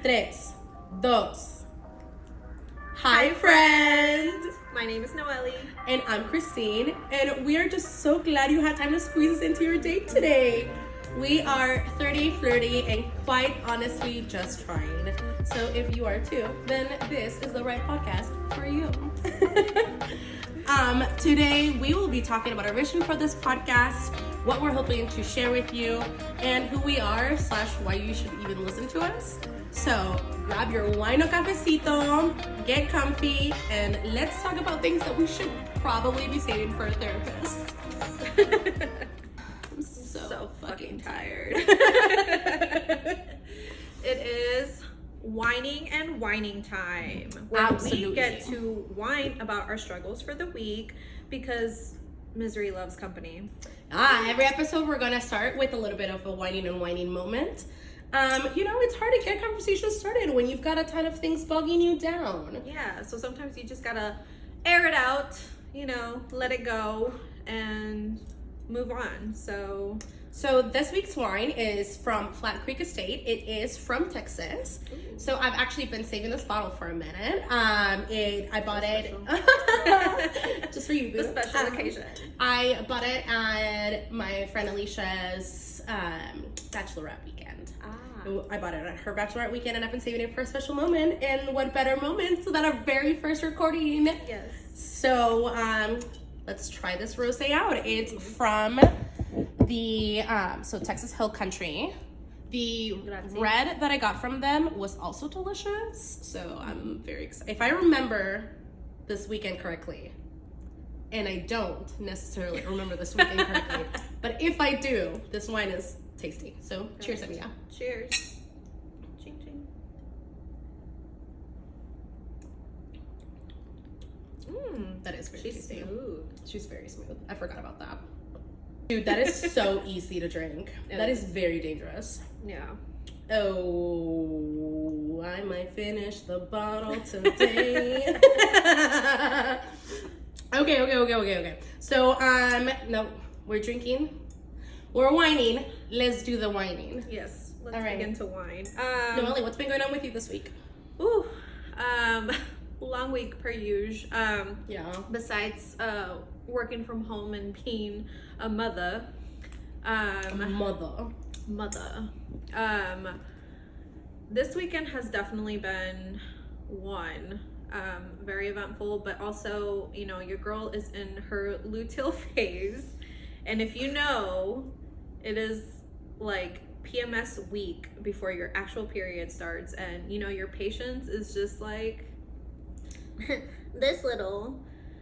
tres, dos. Hi, friend. My name is Noelly. And I'm Christine. And we are just so glad you had time to squeeze us into your date today. We are 30 Flirty and quite honestly just trying. So if you are too, then this is the right podcast for you. Today we will be talking about our vision for this podcast, what we're hoping to share with you, and who we are / why you should even listen to us. So grab your wine o cafecito, get comfy, and let's talk about things that we should probably be saving for a therapist. I'm so fucking tired. It is whining and whining time, where Absolutely. we get to whine about our struggles for the week because misery loves company. Every episode we're gonna start with a little bit of a whining and whining moment. It's hard to get conversations started when you've got a ton of things bogging you down. Yeah, so sometimes you just gotta air it out, let it go and move on. So this week's wine is from Flat Creek Estate. It is from Texas. Ooh. So I've actually been saving this bottle for a minute. I bought it just for you, boo. The special occasion. I bought it at my friend Alicia's bachelorette weekend. I bought it at her bachelorette weekend, and I've been saving it for a special moment. And what better moment than our very first recording? Yes. So let's try this rosé out. It's from the Texas Hill Country. The red that I got from them was also delicious. So I'm very excited. If I remember this weekend correctly, and I don't necessarily remember this weekend correctly, but if I do, this wine is tasty. So cheers, Emilia. Cheers. Ching ching. That is very She's tasty. smooth. She's very smooth. I forgot about that. Dude, that is so easy to drink. That is very dangerous. Yeah. Oh, I might finish the bottle today. Okay. So, no, we're drinking. We're whining. Let's do the whining. Yes. Let's All right. begin to wine. Noelly, what's been going on with you this week? Long week per usual. Yeah. Besides working from home and being a mother. Mother. This weekend has definitely been one. Very eventful, but also, your girl is in her luteal phase. And if you know, it is like PMS week before your actual period starts. And, your patience is just like this little.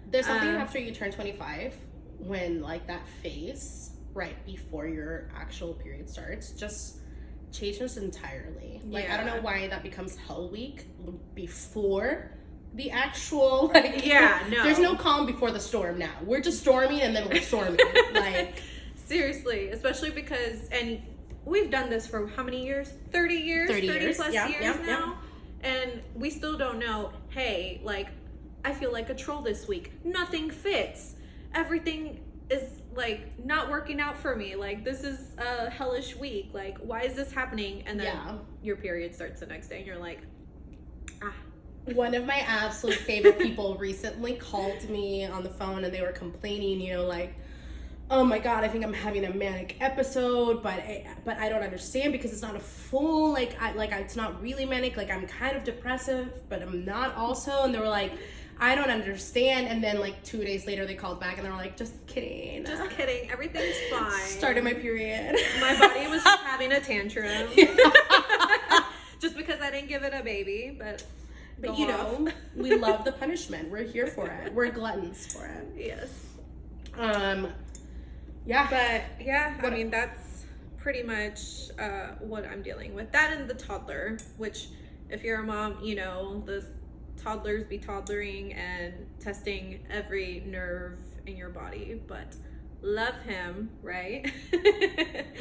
There's something after you turn 25 when like that phase right before your actual period starts just changes entirely. Like, I don't know why that becomes hell week before the actual, like, no. There's no calm before the storm now. We're just storming and then we're storming. Like, seriously, especially because, and we've done this for how many years? 30 years? 30 plus years now. And we still don't know, hey, like, I feel like a troll this week. Nothing fits. Everything is like not working out for me. Like, this is a hellish week. Like, why is this happening? And then your period starts the next day and you're like, One of my absolute favorite people recently called me on the phone and they were complaining, like, oh my God, I think I'm having a manic episode, but I don't understand because it's not a full, it's not really manic. Like, I'm kind of depressive, but I'm not also. And they were like, I don't understand. And then 2 days later they called back and they were like, just kidding. Everything's fine. Started my period. My body was just having a tantrum. Just because I didn't give it a baby, but we love the punishment. We're here for it. We're gluttons for it. Yes. Yeah. But I mean, that's pretty much what I'm dealing with. That and the toddler, which if you're a mom, the toddlers be toddlering and testing every nerve in your body, but love him, right?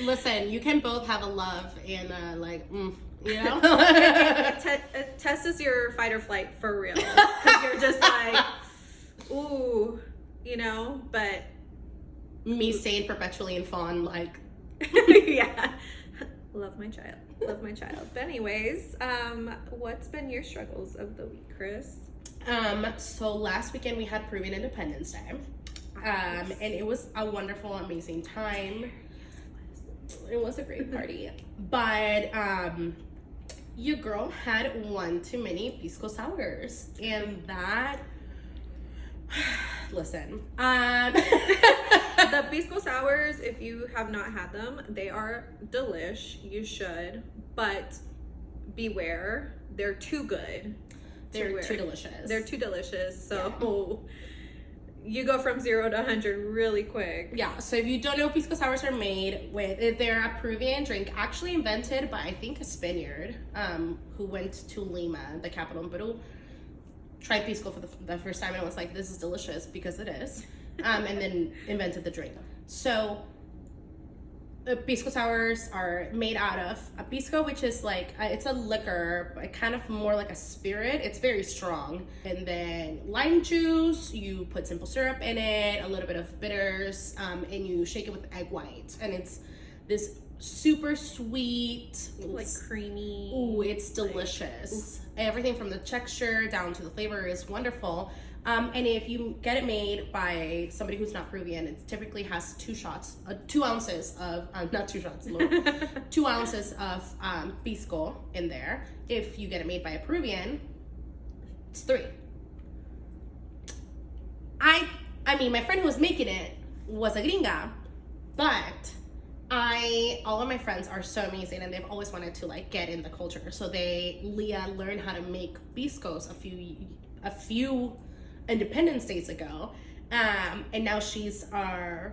Listen, you can both have a love and Test is your fight or flight for real, because you're just like, ooh, but me staying perpetually in fawn, yeah, Love my child. Love my child. But anyways, what's been your struggles of the week, Chris? So last weekend we had Peruvian Independence Day. And it was a wonderful, amazing time. It was a great party. But your girl had one too many pisco sours. And that listen. The pisco sours, if you have not had them, they are delish. You should, but beware, they're too good. They're too delicious. They're too delicious. So you go from 0 to 100 really quick. Yeah. So if you don't know, pisco sours are made with, they're a Peruvian drink, actually invented by I think a Spaniard, who went to Lima, the capital in Peru. Tried pisco for the first time and was like, this is delicious, because it is, and then invented the drink. So pisco sours are made out of a pisco, which is like it's a liquor, but kind of more like a spirit. It's very strong. And then lime juice, you put simple syrup in it, a little bit of bitters, and you shake it with egg white, and it's this super sweet, like creamy. Ooh, it's delicious. Everything from the texture down to the flavor is wonderful. And if you get it made by somebody who's not Peruvian, it typically has 2 ounces of, not 2 shots, 2 ounces of pisco in there. If you get it made by a Peruvian, it's 3. I mean, my friend who was making it was a gringa, but all of my friends are so amazing, and they've always wanted to like get in the culture. So Leah learned how to make piscos a few Independence Days ago, and now she's the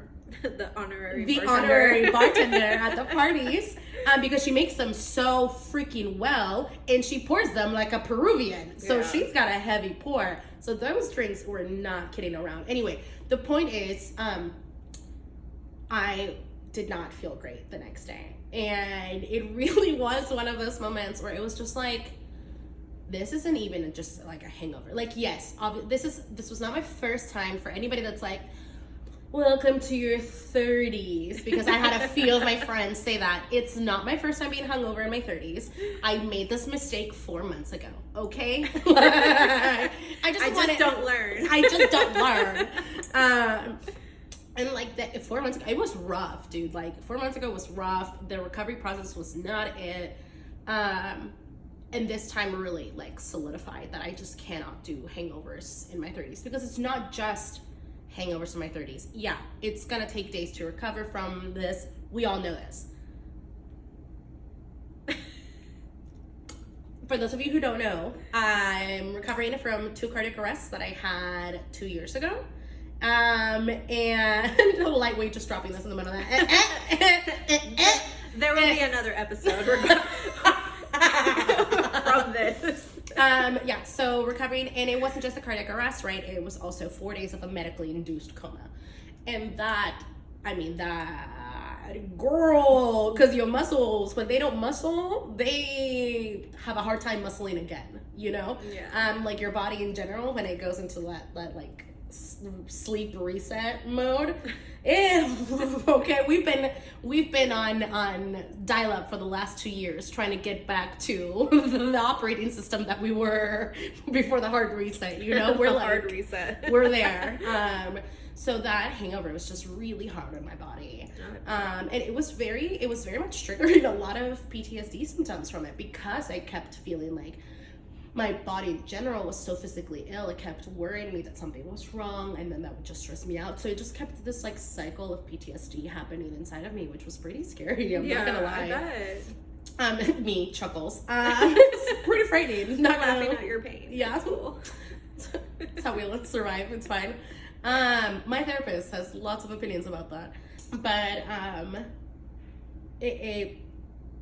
honorary bartender at the parties, because she makes them so freaking well, and she pours them like a Peruvian. So she's got a heavy pour. So those drinks were not kidding around. Anyway, the point is, I did not feel great the next day, and it really was one of those moments where it was just like, this isn't even just like a hangover. Like, yes, this was not my first time. For anybody that's like, welcome to your 30s, because I had a few of my friends say that. It's not my first time being hungover in my 30s. I made this mistake 4 months ago, okay? I just don't learn. I just don't learn. And like 4 months ago, it was rough, dude. Like 4 months ago was rough. The recovery process was not it. And this time really like solidified that I just cannot do hangovers in my 30s, because it's not just hangovers in my 30s. Yeah, it's gonna take days to recover from this. We all know this. For those of you who don't know, I'm recovering from 2 cardiac arrests that I had 2 years ago. And the lightweight just dropping this in the middle of that. There will be another episode from this. Yeah, so recovering, and it wasn't just a cardiac arrest, right? It was also 4 days of a medically induced coma. And that, I mean, that girl, because your muscles, when they don't muscle, they have a hard time muscling again, you know? Yeah. Like your body in general, when it goes into that like sleep reset mode. Okay, we've been on dial up for the last 2 years trying to get back to the operating system that we were before the hard reset, you know? We're like, hard reset. We're there. So that hangover was just really hard on my body. And it was very much triggering a lot of PTSD symptoms from it, because I kept feeling like my body in general was so physically ill. It kept worrying me that something was wrong, and then that would just stress me out. So it just kept this like cycle of PTSD happening inside of me, which was pretty scary. I'm not gonna lie. I bet. Me chuckles. It's pretty frightening. Not laughing at your pain. Yeah, that's cool. That's how we survive. It's fine. My therapist has lots of opinions about that, but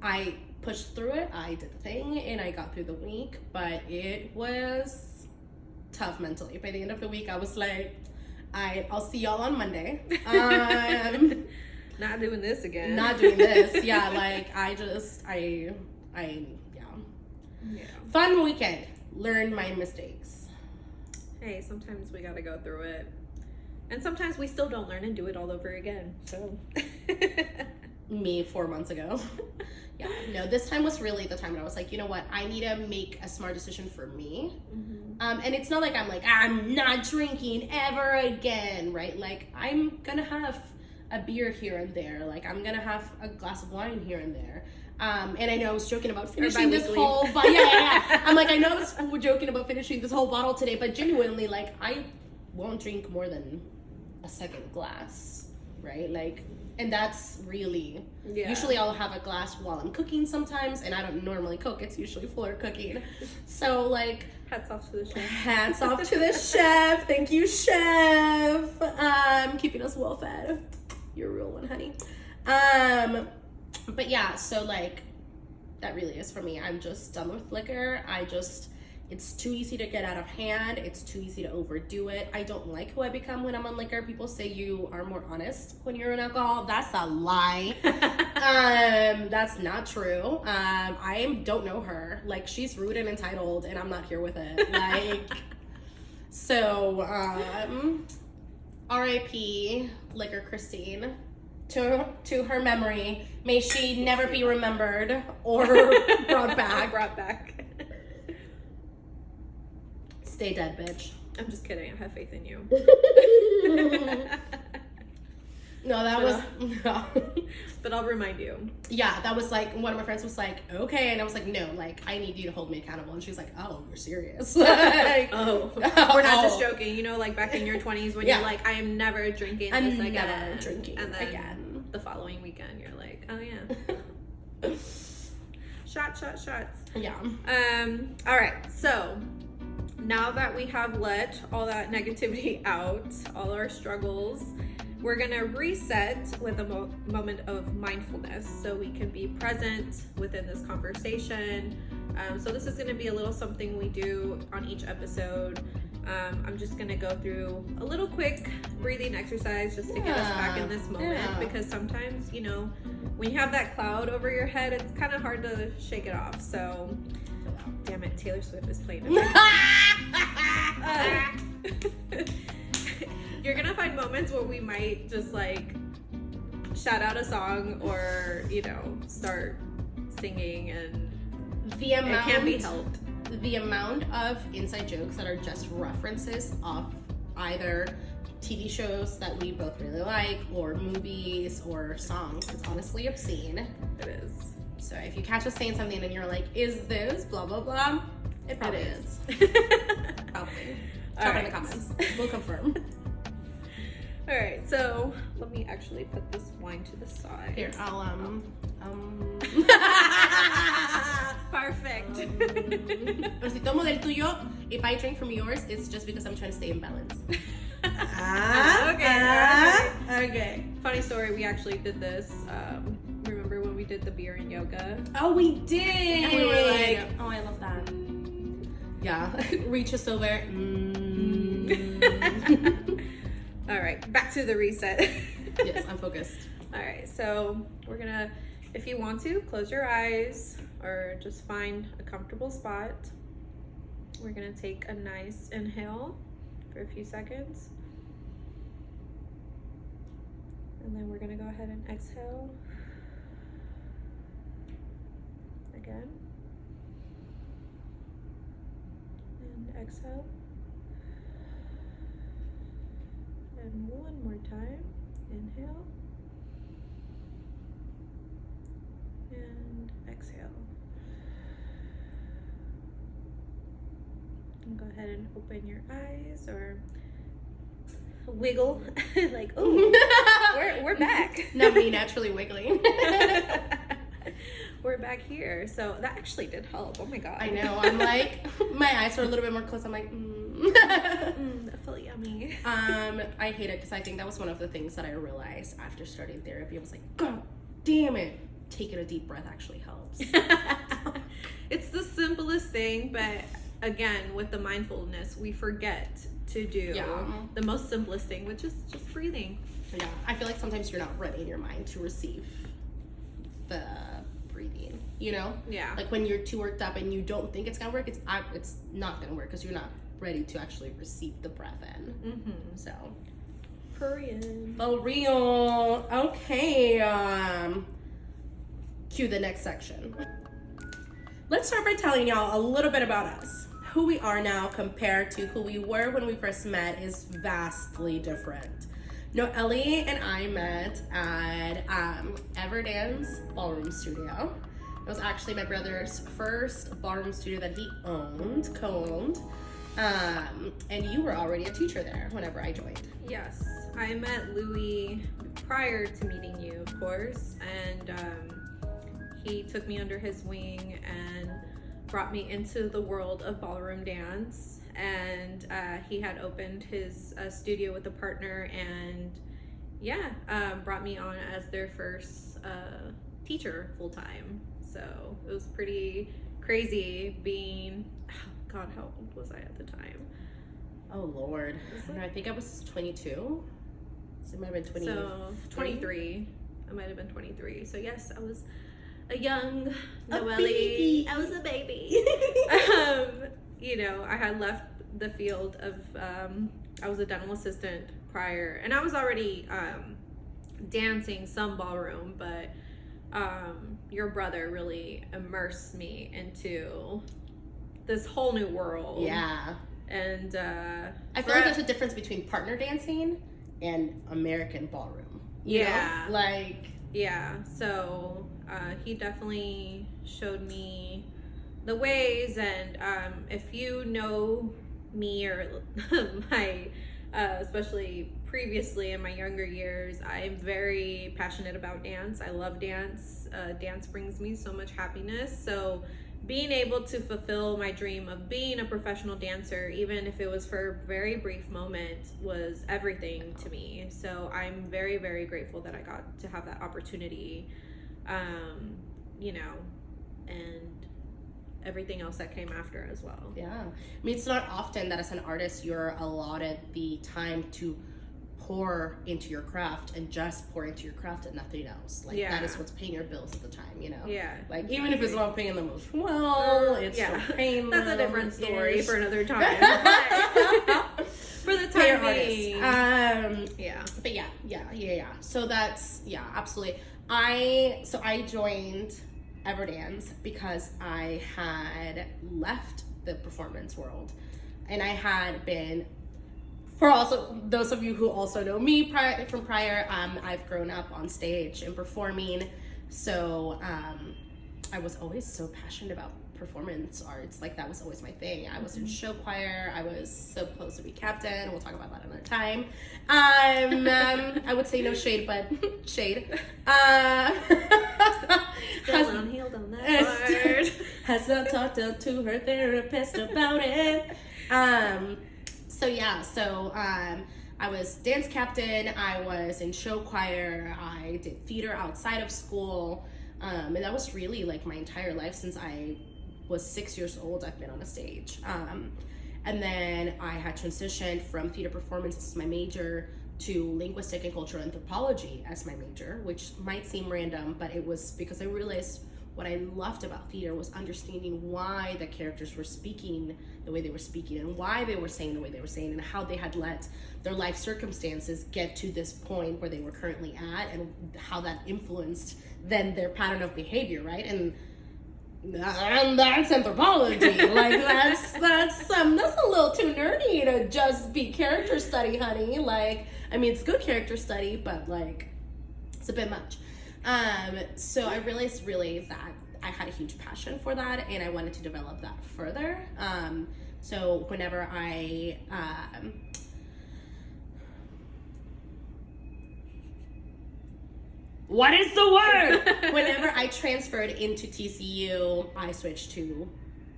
I pushed through it. I did the thing, and I got through the week, but it was tough mentally. By the end of the week, I was like, I'll see y'all on Monday. Not doing this again. Not doing this. Yeah, like yeah. Fun weekend. Learned my mistakes. Hey, sometimes we gotta go through it. And sometimes we still don't learn and do it all over again. So me 4 months ago. Yeah, no, this time was really the time when I was like, you know what, I need to make a smart decision for me. And it's not like I'm not drinking ever again, right? Like, I'm gonna have a beer here and there. Like, I'm gonna have a glass of wine here and there. And I know I was joking about finishing this whole, but yeah. I'm like, I know I was joking about finishing this whole bottle today, but genuinely, like, I won't drink more than a second glass, right? Like, and that's really, usually I'll have a glass while I'm cooking sometimes, and I don't normally cook. It's usually Fleur cooking. So, like, hats off to the chef. Hats off to the chef. Thank you, chef. Keeping us well fed. You're a real one, honey. But yeah, so, like, that really is for me. I'm just done with liquor. It's too easy to get out of hand. It's too easy to overdo it. I don't like who I become when I'm on liquor. People say you are more honest when you're on alcohol. That's a lie. That's not true. I don't know her. Like, she's rude and entitled, and I'm not here with it. Like, so, R.I.P. Liquor Christine. To her memory, may she never be remembered or brought back. Stay dead, bitch. I'm just kidding. I have faith in you. No, that was... No. But I'll remind you. Yeah, that was like, one of my friends was like, okay. And I was like, no, like, I need you to hold me accountable. And she was like, oh, you're serious. Like, we're not just joking. You know, like, back in your 20s when you're like, I am never drinking this again. Never drinking and then again. The following weekend, you're like, oh, yeah. Shots. Yeah. All right, so... Now that we have let all that negativity out, all our struggles, we're gonna reset with a moment of mindfulness so we can be present within this conversation. So this is gonna be a little something we do on each episode. I'm just gonna go through a little quick breathing exercise just to get us back in this moment because sometimes, you know, when you have that cloud over your head, it's kind of hard to shake it off. So, damn it, Taylor Swift is playing it. You're gonna find moments where we might just like shout out a song or, you know, start singing, and it can be helped. The amount of inside jokes that are just references of either TV shows that we both really like or movies or songs, it's honestly obscene. It is. So if you catch us saying something and you're like, is this blah blah blah, it probably is. Probably. Drop it in the comments. We'll confirm. All right, so let me actually put this wine to the side. Here, I'll Perfect. Si tomo del tuyo, if I drink from yours, it's just because I'm trying to stay in balance. Okay. Funny story, we actually did this. Remember when we did the beer and yoga? Oh, we did. And we were like, oh, I love that. Yeah, reach us over. All right, back to the reset. Yes, I'm focused. All right, so we're gonna, if you want to, close your eyes or just find a comfortable spot. We're gonna take a nice inhale for a few seconds. And then we're gonna go ahead and exhale. Again. And exhale. And one more time. Inhale. And exhale. And go ahead and open your eyes or wiggle. Like, oh, we're back. Not me naturally wiggling. We're back here. So that actually did help. Oh my god. I know. I'm like, my eyes are a little bit more closed. I'm like, that felt yummy. I hate it because I think that was one of the things that I realized after starting therapy. I was like, God damn it. Taking a deep breath actually helps. It's the simplest thing, but again, with the mindfulness, we forget to do the most simplest thing, which is just breathing. Yeah, I feel like sometimes you're not ready in your mind to receive the breathing, you know? Yeah. Like when you're too worked up and you don't think it's gonna work, it's not gonna work because you're not ready to actually receive the breath in. Mm-hmm. So. For real. For real. Okay. Cue the next section. Let's start by telling y'all a little bit about us. Who we are now compared to who we were when we first met is vastly different. Noelly and I met at Everdance Ballroom Studio. It was actually my brother's first ballroom studio that he co-owned. And you were already a teacher there whenever I joined. Yes, I met Louis prior to meeting you, of course, and he took me under his wing and brought me into the world of ballroom dance. And he had opened his studio with a partner, and brought me on as their first teacher full time. So it was pretty crazy being, oh God, how old was I at the time? Oh Lord, I think I was 22. So it might have been 20. So 23. I might have been 23. So yes, I was a young Noelly. I was a baby. You know, I had left the field of, I was a dental assistant prior, and I was already dancing some ballroom, but your brother really immersed me into this whole new world. Yeah. And I feel like there's a difference between partner dancing and American ballroom. You know? So he definitely showed me the ways, and if you know me or my especially previously in my younger years, I'm very passionate about dance. I love dance. Dance brings me so much happiness. So being able to fulfill my dream of being a professional dancer, even if it was for a very brief moment, was everything to me. So I'm very, very grateful that I got to have that opportunity, you know, and everything else that came after as well. Yeah. I mean, it's not often that as an artist you're allotted the time to pour into your craft and just pour into your craft and nothing else. Like, that is what's paying your bills at the time, you know? Yeah. Like, even if it's not paying them most well, it's still paying them. That's a different story for another time. But for the time being. But yeah. So that's, absolutely. I joined Everdance because I had left the performance world, and I had been, for also those of you who also know me from prior, I've grown up on stage and performing, so I was always so passionate about performance arts. Like, that was always my thing. I was in show choir. I was so close to be captain. We'll talk about that another time. I would say no shade, but shade. Still unhealed on that part. Has not talked to her therapist about it. So I was dance captain. I was in show choir. I did theater outside of school. And that was really like my entire life since I was 6 years old. I've been on a stage. And then I had transitioned from theater performance as my major to linguistic and cultural anthropology as my major, which might seem random, but it was because I realized what I loved about theater was understanding why the characters were speaking the way they were speaking, and why they were saying the way they were saying, and how they had let their life circumstances get to this point where they were currently at, and how that influenced then their pattern of behavior, right? And that's anthropology. Like, that's a little too nerdy to just be character study, honey. Like, I mean, it's good character study, but like, it's a bit much. So I realized really that I had a huge passion for that, and I wanted to develop that further. So whenever I what is the word? Whenever I transferred into TCU, I switched to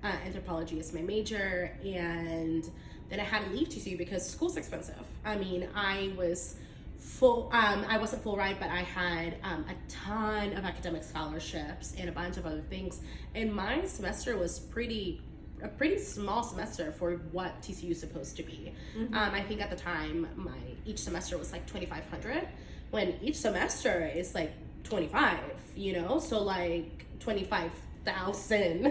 anthropology as my major, and then I had to leave TCU because school's expensive. I mean, I was full, I wasn't full ride, but I had a ton of academic scholarships and a bunch of other things. And my semester was a pretty small semester for what TCU is supposed to be. Mm-hmm. I think at the time, each semester was like $2,500, when each semester is like 25, you know? So like 25,000,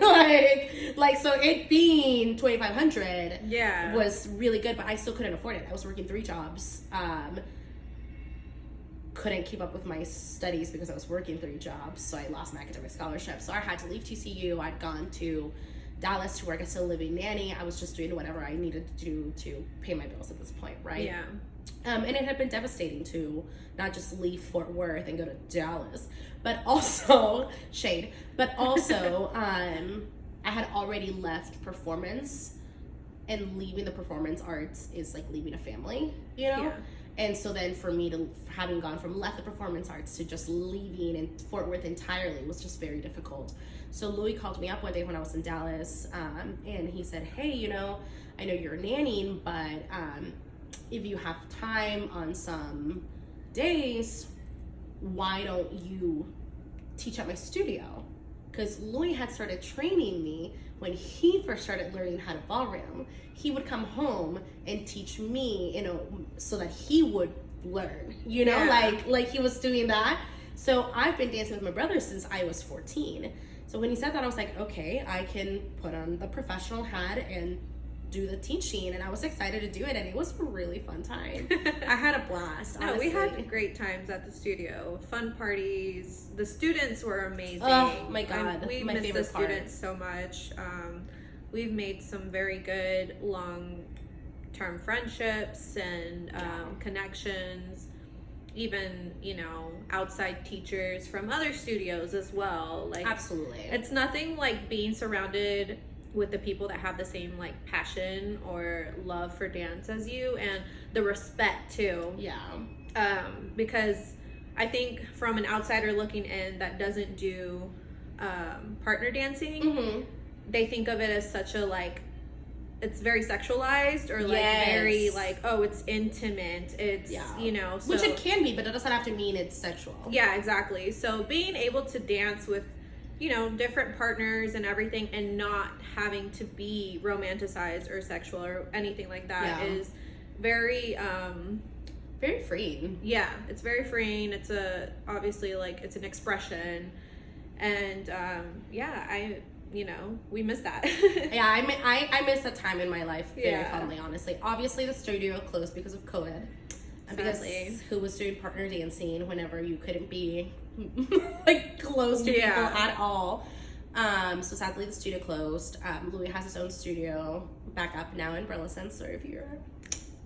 like, so it being 2,500 was really good, but I still couldn't afford it. I was working 3 jobs. couldn't keep up with my studies because I was working 3 jobs, so I lost my academic scholarship. So I had to leave TCU. I'd gone to Dallas to work as a living nanny. I was just doing whatever I needed to do to pay my bills at this point, right? Yeah. And it had been devastating to not just leave Fort Worth and go to Dallas, but also I had already left performance, and leaving the performance arts is like leaving a family, you know? Yeah. And so then for me to, having gone from left the performance arts to just leaving in Fort Worth entirely was just very difficult. So Louis called me up one day when I was in Dallas, and he said, hey, you know, I know you're nannying, but if you have time on some days, why don't you teach at my studio? Because Louis had started training me when he first started learning how to ballroom. He would come home and teach me, you know, so that he would learn, you know, like he was doing that. So I've been dancing with my brother since I was 14. So when he said that, I was like, okay, I can put on the professional hat and do the teaching, and I was excited to do it, and it was a really fun time. I had a blast. No, we had great times at the studio, fun parties. The students were amazing. Oh my god, we my miss the favorite part. students so much. We've made some very good long-term friendships and connections. Even, you know, outside teachers from other studios as well. Like, absolutely, it's nothing like being surrounded with the people that have the same like passion or love for dance as you, and the respect too. Yeah. Because I think from an outsider looking in that doesn't do partner dancing, they think of it as such a like, it's very sexualized or like very like, oh, it's intimate. It's, you know, so, which it can be, but it doesn't have to mean it's sexual. Yeah, exactly. So being able to dance with, you know, different partners and everything, and not having to be romanticized or sexual or anything like that is very very freeing. Yeah, it's very freeing. It's obviously like it's an expression, and you know, we miss that. Yeah, I miss that time in my life very fondly, honestly. Obviously the studio closed because of COVID. Because who was doing partner dancing whenever you couldn't be like close to people at all. So sadly the studio closed. Louis has his own studio back up now in Burleson, so if you're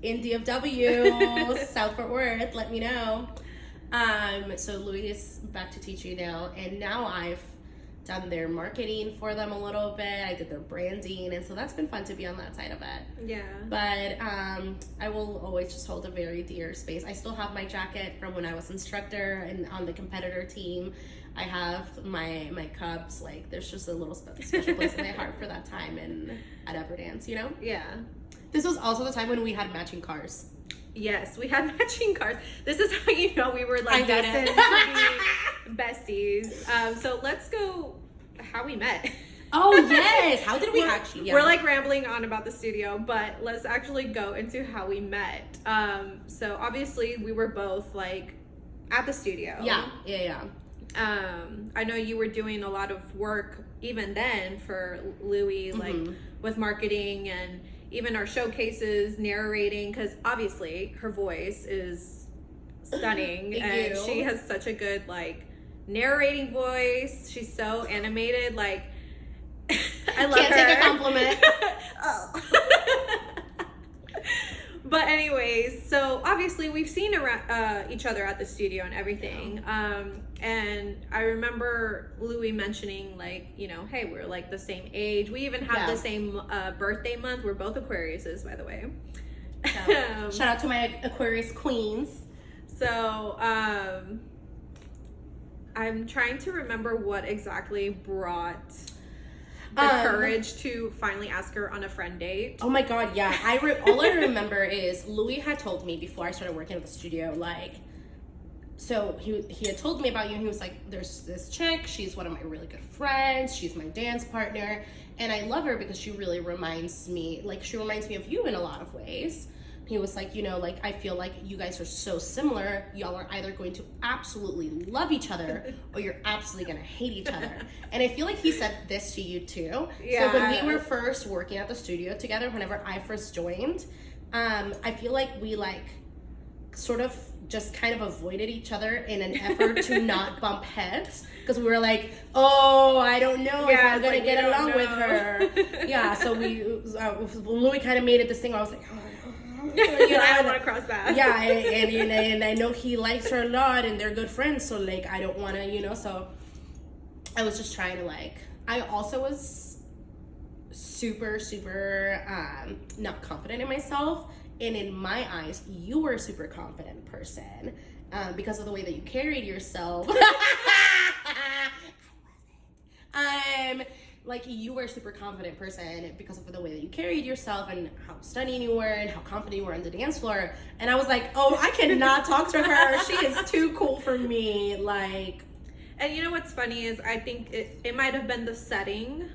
in DFW, South Fort Worth, let me know. So Louis is back to teaching now, and now I've done their marketing for them a little bit. I did their branding, and so that's been fun to be on that side of it. Yeah. But I will always just hold a very dear space. I still have my jacket from when I was instructor and on the competitor team. I have my cups. Like, there's just a little special place in my heart for that time and at Everdance, you know? Yeah. This was also the time when we had matching cars. Yes, we had matching cars. This is how you know we were like destined to be besties. So let's go how we met. Oh yes, how did we actually? Yeah. We're like rambling on about the studio, but let's actually go into how we met. So obviously we were both like at the studio. Yeah. I know you were doing a lot of work even then for Louis, like with marketing and even our showcases, narrating, because obviously her voice is stunning and she has such a good like narrating voice. She's so animated. Like, I love her. Can't take a compliment. Oh. But anyways, so obviously we've seen each other at the studio and everything. And I remember Louis mentioning, like, you know, hey, we're like the same age. We even have the same birthday month. We're both Aquariuses, by the way. Shout out to my Aquarius queens. So I'm trying to remember what exactly brought the courage to finally ask her on a friend date. Oh my god, yeah. All I remember is Louis had told me before I started working at the studio, like, so he had told me about you, and he was like, there's this chick, she's one of my really good friends, she's my dance partner, and I love her because she really reminds me of you in a lot of ways. He was like, you know, like, I feel like you guys are so similar. Y'all are either going to absolutely love each other or you're absolutely going to hate each other. And I feel like he said this to you too. Yeah. So when we were first working at the studio together, whenever I first joined, I feel like we like sort of just kind of avoided each other in an effort to not bump heads, because we were like, oh, I don't know if I'm gonna get along with her. Yeah, so Louis kind of made it this thing where I was like, I don't want to cross paths. Yeah, and I know he likes her a lot, and they're good friends, so like I don't want to, so I was just trying to like, I also was super not confident in myself. And in my eyes, you were a super confident person because of the way that you carried yourself. Like, you were a super confident person because of the way that you carried yourself and how stunning you were and how confident you were on the dance floor. And I was like, oh, I cannot talk to her. She is too cool for me. Like, and you know what's funny is I think it might have been the setting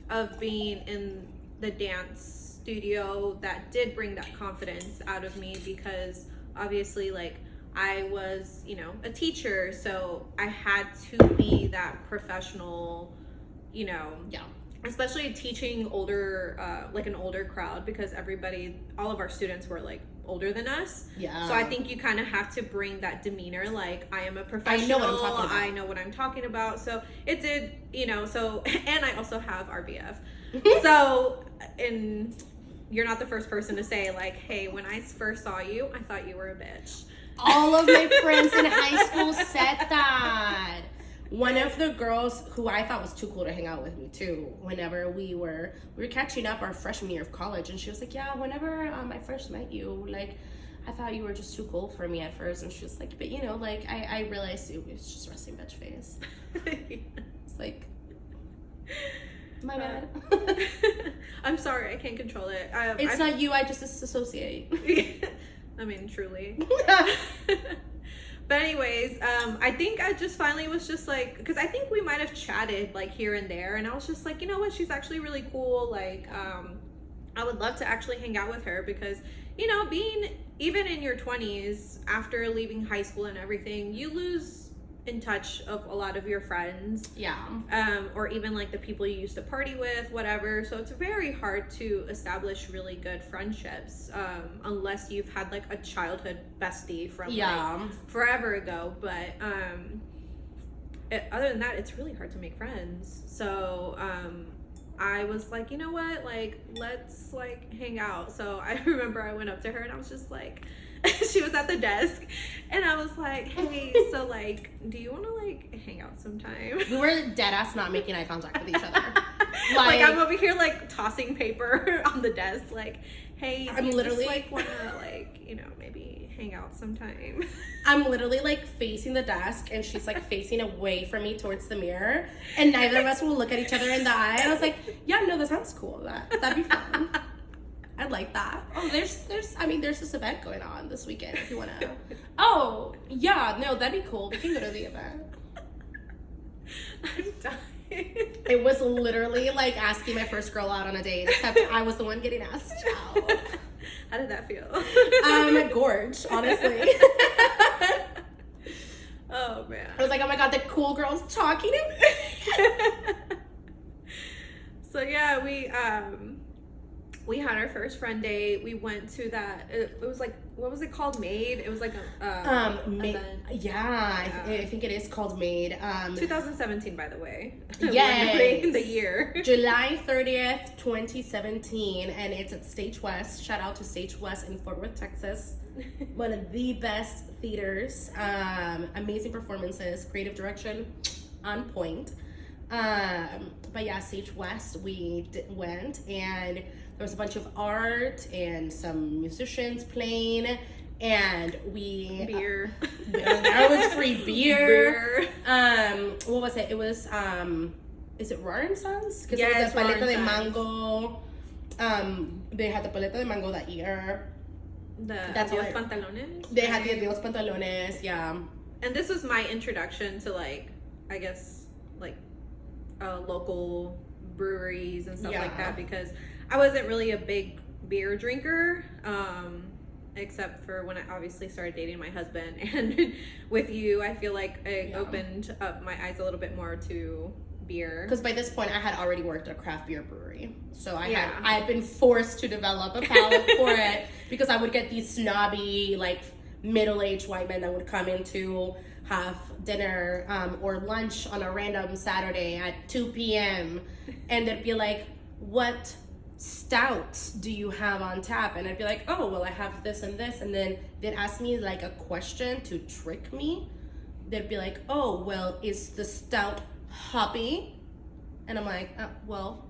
of being in the dance studio that did bring that confidence out of me, because obviously like I was, a teacher, so I had to be that professional, especially teaching older, like an older crowd, because all of our students were like older than us. Yeah. So I think you kind of have to bring that demeanor, like I am a professional. I know what I'm talking about. So it did, so, and I also have RBF. So, you're not the first person to say like, hey, when I first saw you, I thought you were a bitch. All of my friends in high school said that. One of the girls who I thought was too cool to hang out with me too, whenever we were catching up our freshman year of college, and she was like, yeah, whenever I first met you, like, I thought you were just too cool for me at first. And she was like, but like, I realized it was just resting bitch face. It's like, my bad. I'm sorry, I can't control it. It's not you, I just disassociate. I mean, truly. But anyways, I think I just finally was just like, because I think we might have chatted like here and there, and I was just like, you know what, she's actually really cool. Like, I would love to actually hang out with her, because, being even in your 20s, after leaving high school and everything, you lose in touch of a lot of your friends. Yeah. Or even like the people you used to party with, whatever. So it's very hard to establish really good friendships unless you've had like a childhood bestie from like forever ago. But other than that, it's really hard to make friends. So I was like, you know what, like, let's like hang out. So I remember I went up to her and I was just like, she was at the desk, and I was like, hey, so like, do you want to like hang out sometime? We were dead ass not making eye contact with each other. Like I'm over here like tossing paper on the desk, like, hey, I'm literally just, like, wanna like, maybe hang out sometime. I'm literally like facing the desk, and she's like facing away from me towards the mirror, and neither of us will look at each other in the eye. And I was like, yeah, no, that sounds cool. That'd be fun. I'd like that. Oh, there's this event going on this weekend if you want to. Oh, yeah, no, that'd be cool. We can go to the event. I'm dying. It was literally like asking my first girl out on a date, except I was the one getting asked out. How did that feel? Gorge, honestly. Oh, man. I was like, oh my God, the cool girl's talking to me. So, yeah, we had our first friend date. We went to that. It was like, what was it called? Made. It was like a I think it is called Made. 2017, by the way. Yes. The year. July 30th, 2017, and it's at Stage West. Shout out to Stage West in Fort Worth, Texas. One of the best theaters. Amazing performances, creative direction on point. But yeah, Stage West, we went, and there was a bunch of art and some musicians playing, and beer. There was free beer. What was it? It was is it Roar & Sons? Because it was the paleta de mango. They had the paleta de mango that year. That's Dios Pantalones. They had the Dios Pantalones, yeah. And this was my introduction to like, I guess, like local breweries and stuff like that, because I wasn't really a big beer drinker, except for when I obviously started dating my husband. And with you, I feel like it opened up my eyes a little bit more to beer. Because by this point, I had already worked at a craft beer brewery. So I had been forced to develop a palate for it, because I would get these snobby, like, middle-aged white men that would come in to have dinner or lunch on a random Saturday at 2 p.m. and they'd be like, what stouts do you have on tap? And I'd be like, oh, well, I have this and this. And then they'd ask me like a question to trick me. They'd be like, oh, well, is the stout hoppy? And I'm like, well,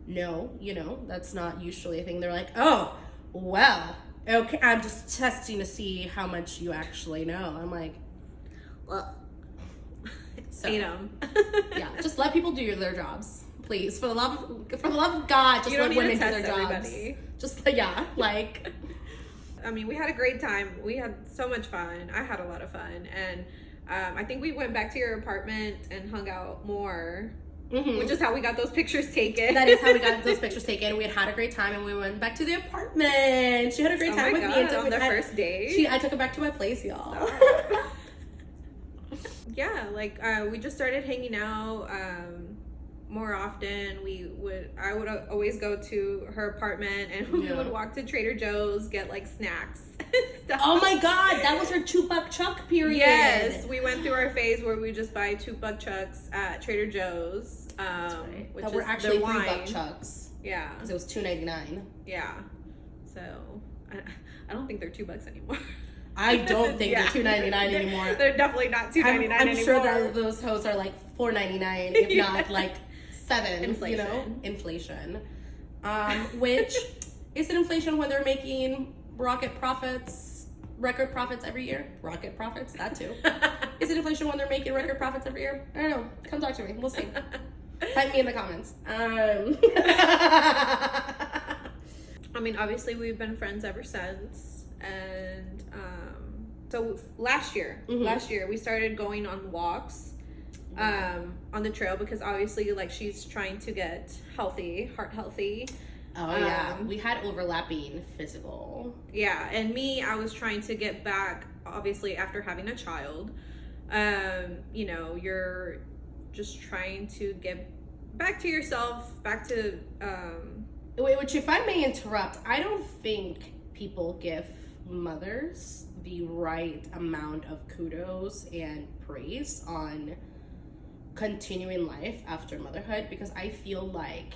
no, you know, that's not usually a thing. They're like, oh, well, okay, I'm just testing to see how much you actually know. I'm like, well, so, yeah, just let people do their jobs, please. For the love of God, just let women do their jobs. Just, yeah, like. I mean, we had a great time. We had so much fun. I had a lot of fun. And I think we went back to your apartment and hung out more. Mm-hmm. Which is how we got those pictures taken. That is how we got those pictures taken. We had a great time, and we went back to the apartment. She had a great time with me. On the first date. I took her back to my place, y'all. Yeah, like we just started hanging out more often. I would always go to her apartment, and we would walk to Trader Joe's, get like snacks. Oh my God, that was her $2 chuck period. Yes, we went through our phase where we just buy $2 chucks at Trader Joe's. Right. Which were actually $3 chucks. Yeah, because it was $2.99. Yeah, so I don't think they're $2 anymore. I don't think they're $2.99 anymore. They're definitely not $2.99 anymore. I'm sure that those hoes are like $4.99, if not like $7. Inflation. You know, inflation. Which is it inflation when they're making record profits every year? Rocket profits, that too. Is it inflation when they're making record profits every year? I don't know. Come talk to me. We'll see. Type me in the comments. I mean, obviously we've been friends ever since, and so last year we started going on walks on the trail, because obviously, like, she's trying to get heart healthy. Oh yeah, we had overlapping physical. Yeah, and me, I was trying to get back, obviously, after having a child. You know, you're just trying to get back to yourself, back to which, if I may interrupt, I don't think people give mothers the right amount of kudos and praise on continuing life after motherhood, because I feel like,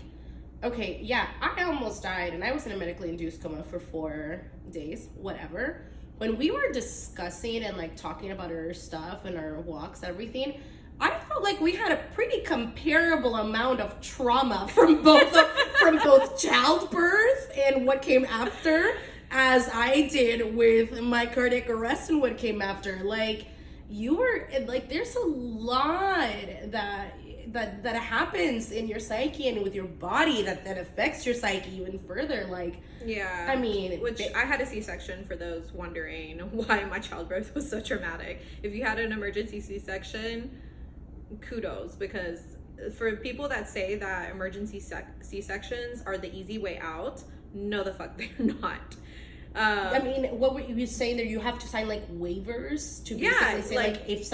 okay, yeah, I almost died and I was in a medically induced coma for 4 days, whatever. When we were discussing and like talking about our stuff and our walks, everything, I felt like we had a pretty comparable amount of trauma from both childbirth and what came after, as I did with my cardiac arrest and what came after. Like, you were like, there's a lot that happens in your psyche and with your body that affects your psyche even further. Like, yeah, I mean, I had a C-section, for those wondering why my childbirth was so traumatic. If you had an emergency C-section, kudos, because for people that say that emergency C-sections are the easy way out, no, the fuck they're not. I mean, what were you saying there? You have to sign like waivers to basically say like if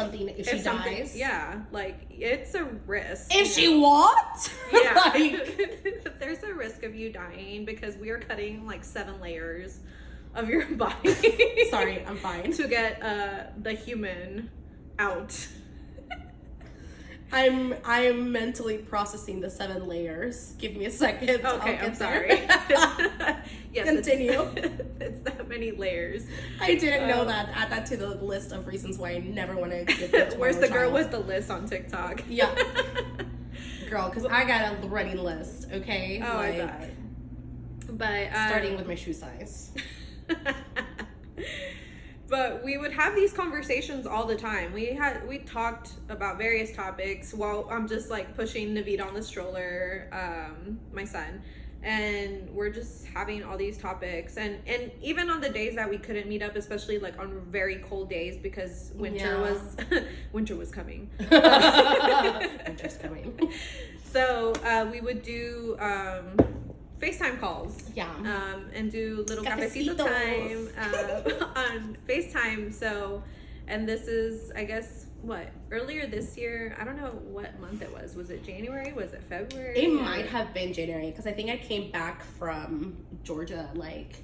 she dies. Yeah, like it's a risk. If she what? Yeah, like there's a risk of you dying, because we are cutting like 7 layers of your body. Sorry, I'm fine. To get the human out. I'm mentally processing the 7 layers. Give me a second. Okay, I'm sorry. Yes, continue. It's that many layers. I didn't know that. Add that to the list of reasons why I never want to give birth to Where's the girl child. with the list on TikTok? Yeah. Girl, because I got a running list, okay? Oh, like, I bet. But starting with my shoe size. But we would have these conversations all the time. We talked about various topics while I'm just like pushing Naveed on the stroller, my son, and we're just having all these topics. And even on the days that we couldn't meet up, especially like on very cold days, because winter was coming. Winter's coming. So we would do FaceTime calls. Yeah. And do little cafecito time on FaceTime. So, and this is, I guess, earlier this year, I don't know what month it was. Was it January? Was it February? It might have been January, because I think I came back from Georgia, like,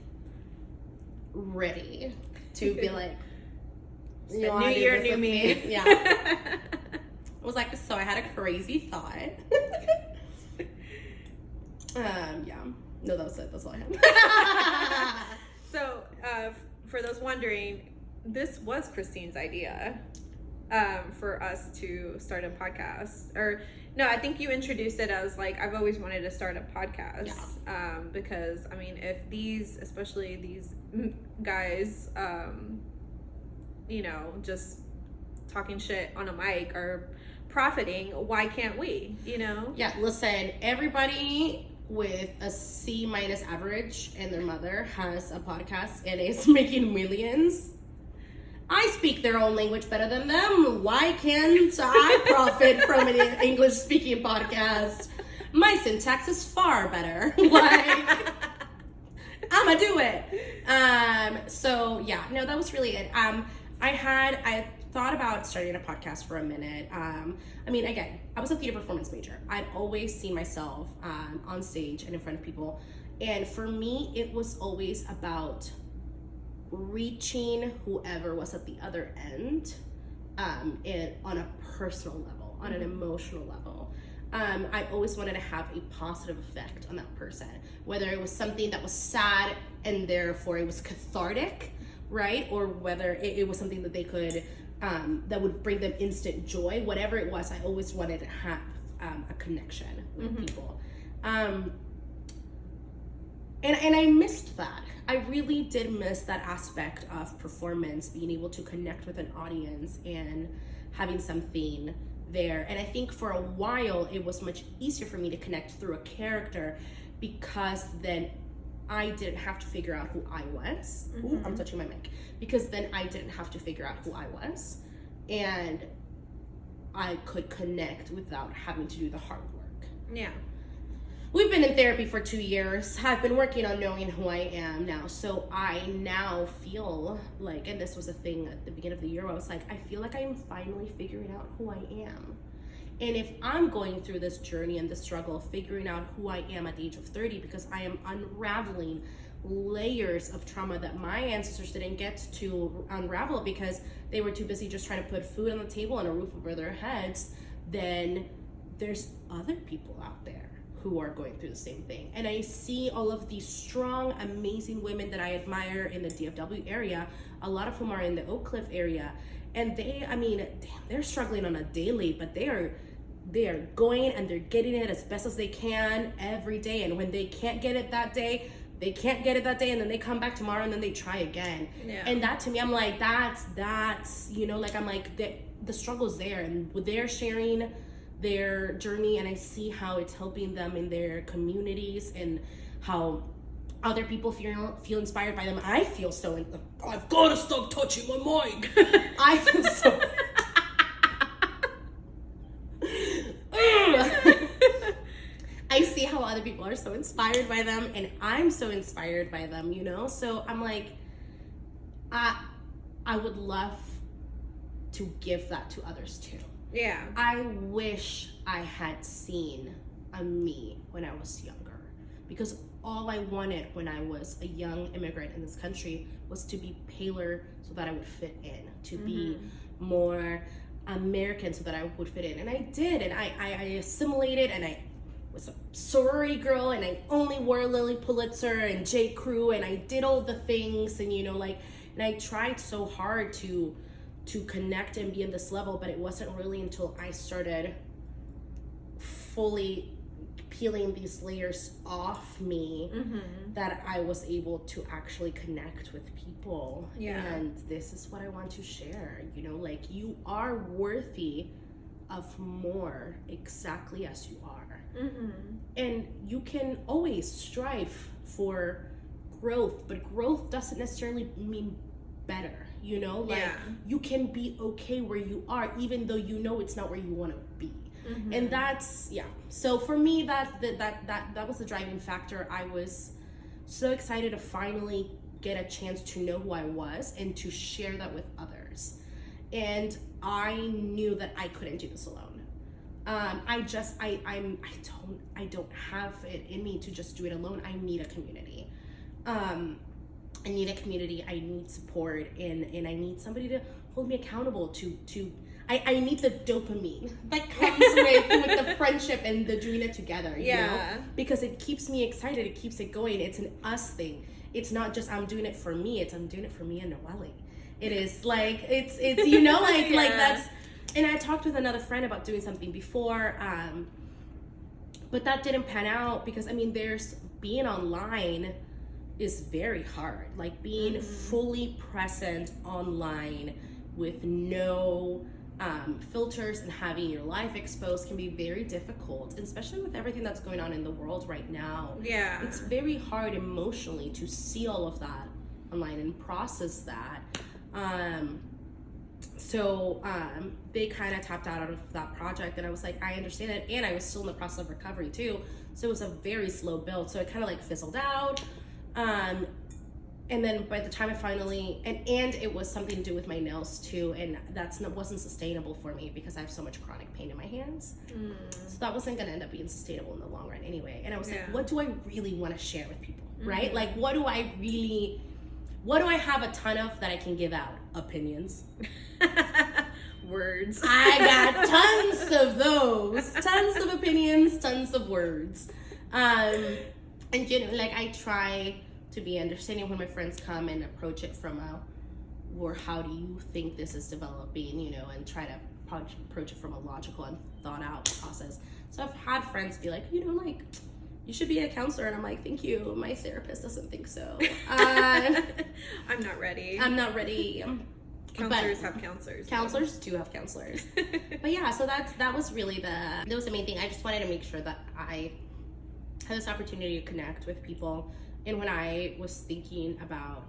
ready to be like, New year, new me. Yeah. I was like, so I had a crazy thought. Yeah. No, that was it. That's all I had. So, for those wondering, this was Christine's idea for us to start a podcast. Or, no, I think you introduced it as like, I've always wanted to start a podcast. Yeah. Because, I mean, if these, especially these guys, you know, just talking shit on a mic are profiting, why can't we, you know? Yeah, listen, everybody with a C- average and their mother has a podcast and is making millions. I speak their own language better than them. Why can't I profit from an English speaking podcast? My syntax is far better. Like, I'ma do it. So yeah, no, that was really it. I thought about starting a podcast for a minute. I mean, again, I was a theater performance major. I'd always seen myself on stage and in front of people. And for me, it was always about reaching whoever was at the other end on a personal level, on an emotional level. I always wanted to have a positive effect on that person, whether it was something that was sad and therefore it was cathartic, right? Or whether it was something that they could, that would bring them instant joy. Whatever it was, I always wanted to have a connection with people. And I missed that. I really did miss that aspect of performance, being able to connect with an audience and having something there. And I think for a while, it was much easier for me to connect through a character because then I didn't have to figure out who I was. Ooh, I'm touching my mic. Because then I didn't have to figure out who I was. And I could connect without having to do the hard work. Yeah. We've been in therapy for 2 years. I've been working on knowing who I am now. So I now feel like, and this was a thing at the beginning of the year where I was like, I feel like I'm finally figuring out who I am. And if I'm going through this journey and this struggle of figuring out who I am at the age of 30, because I am unraveling layers of trauma that my ancestors didn't get to unravel because they were too busy just trying to put food on the table and a roof over their heads, then there's other people out there who are going through the same thing. And I see all of these strong, amazing women that I admire in the DFW area, a lot of whom are in the Oak Cliff area. And they, I mean, they're struggling on a daily, but they are going and they're getting it as best as they can every day. And when they can't get it that day, they can't get it that day, and then they come back tomorrow and then they try again. Yeah. And that to me, I'm like, that's, you know, like, I'm like, the struggle's there, and they're sharing their journey, and I see how it's helping them in their communities and how other people feel inspired by them. I feel so, I've got to stop touching my mic. I feel so... I see how other people are so inspired by them, and I'm so inspired by them, you know? So I'm like, I would love to give that to others too. Yeah. I wish I had seen a me when I was younger, because all I wanted when I was a young immigrant in this country was to be paler so that I would fit in, to be more American so that I would fit in. And I did, and I assimilated, and I was a sorority girl, and I only wore Lily Pulitzer and J. Crew, and I did all the things, and you know, like, and I tried so hard to connect and be in this level, but it wasn't really until I started fully peeling these layers off me that I was able to actually connect with people. Yeah. And this is what I want to share, you know, like, you are worthy of more exactly as you are. And you can always strive for growth, but growth doesn't necessarily mean better, you know? Like, you can be okay where you are, even though you know it's not where you want to be. And that's, so for me, that was the driving factor. I was so excited to finally get a chance to know who I was and to share that with others. And I knew that I couldn't do this alone. I don't have it in me to just do it alone. I need a community. I need a community, I need support, and I need somebody to hold me accountable to I need the dopamine that comes with the friendship and the doing it together, you know? Because it keeps me excited, it keeps it going. It's an us thing. It's not just I'm doing it for me, it's I'm doing it for me and Noelly. It is like, it's you know, like that's, and I talked with another friend about doing something before, but that didn't pan out because, I mean, being online is very hard. Like being fully present online with no filters and having your life exposed can be very difficult, especially with everything that's going on in the world right now. Yeah. It's very hard emotionally to see all of that online and process that. So they kind of tapped out of that project, and I was like, I understand it, and I was still in the process of recovery too, so it was a very slow build, so it kind of like fizzled out. And then by the time I finally, and it was something to do with my nails too, and wasn't sustainable for me because I have so much chronic pain in my hands. So that wasn't gonna end up being sustainable in the long run anyway. And I was like, what do I really want to share with people, right? Like, what do I have a ton of that I can give out? Opinions. Words. I got tons of those. Tons of opinions, tons of words. And you know, like I try to be understanding when my friends come and approach it from how do you think this is developing, you know, and try to approach it from a logical and thought out process. So I've had friends be like, you know, like, you should be a counselor, and I'm like, thank you, my therapist doesn't think so. I'm not ready. Counselors have counselors. Counselors do have counselors. But yeah, so that was really that was the main thing. I just wanted to make sure that I had this opportunity to connect with people. And when I was thinking about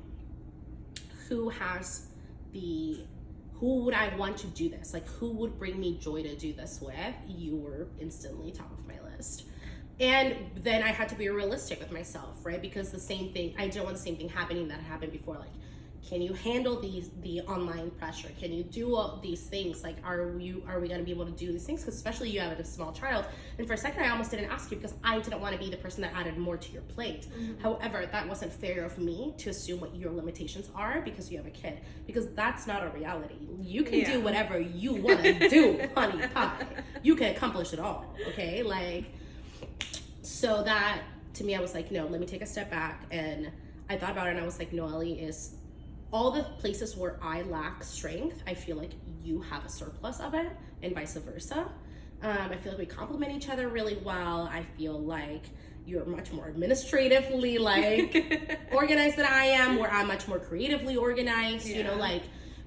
who would I want to do this? Like, who would bring me joy to do this with? You were instantly top of my list. And then I had to be realistic with myself, right? Because the same thing, I don't want the same thing happening that happened before. Like, can you handle the online pressure? Can you do all these things? Like, are we gonna be able to do these things? Because especially you have a small child. And for a second, I almost didn't ask you because I didn't want to be the person that added more to your plate. However, that wasn't fair of me to assume what your limitations are because you have a kid. Because that's not a reality. You can do whatever you want to do, honey pie. You can accomplish it all, okay? Like, so that, to me, I was like, no, let me take a step back. And I thought about it, and I was like, Noelly is all the places where I lack strength, I feel like you have a surplus of it, and vice versa. I feel like we complement each other really well. I feel like you're much more administratively like organized than I am, where I'm much more creatively organized. You know, like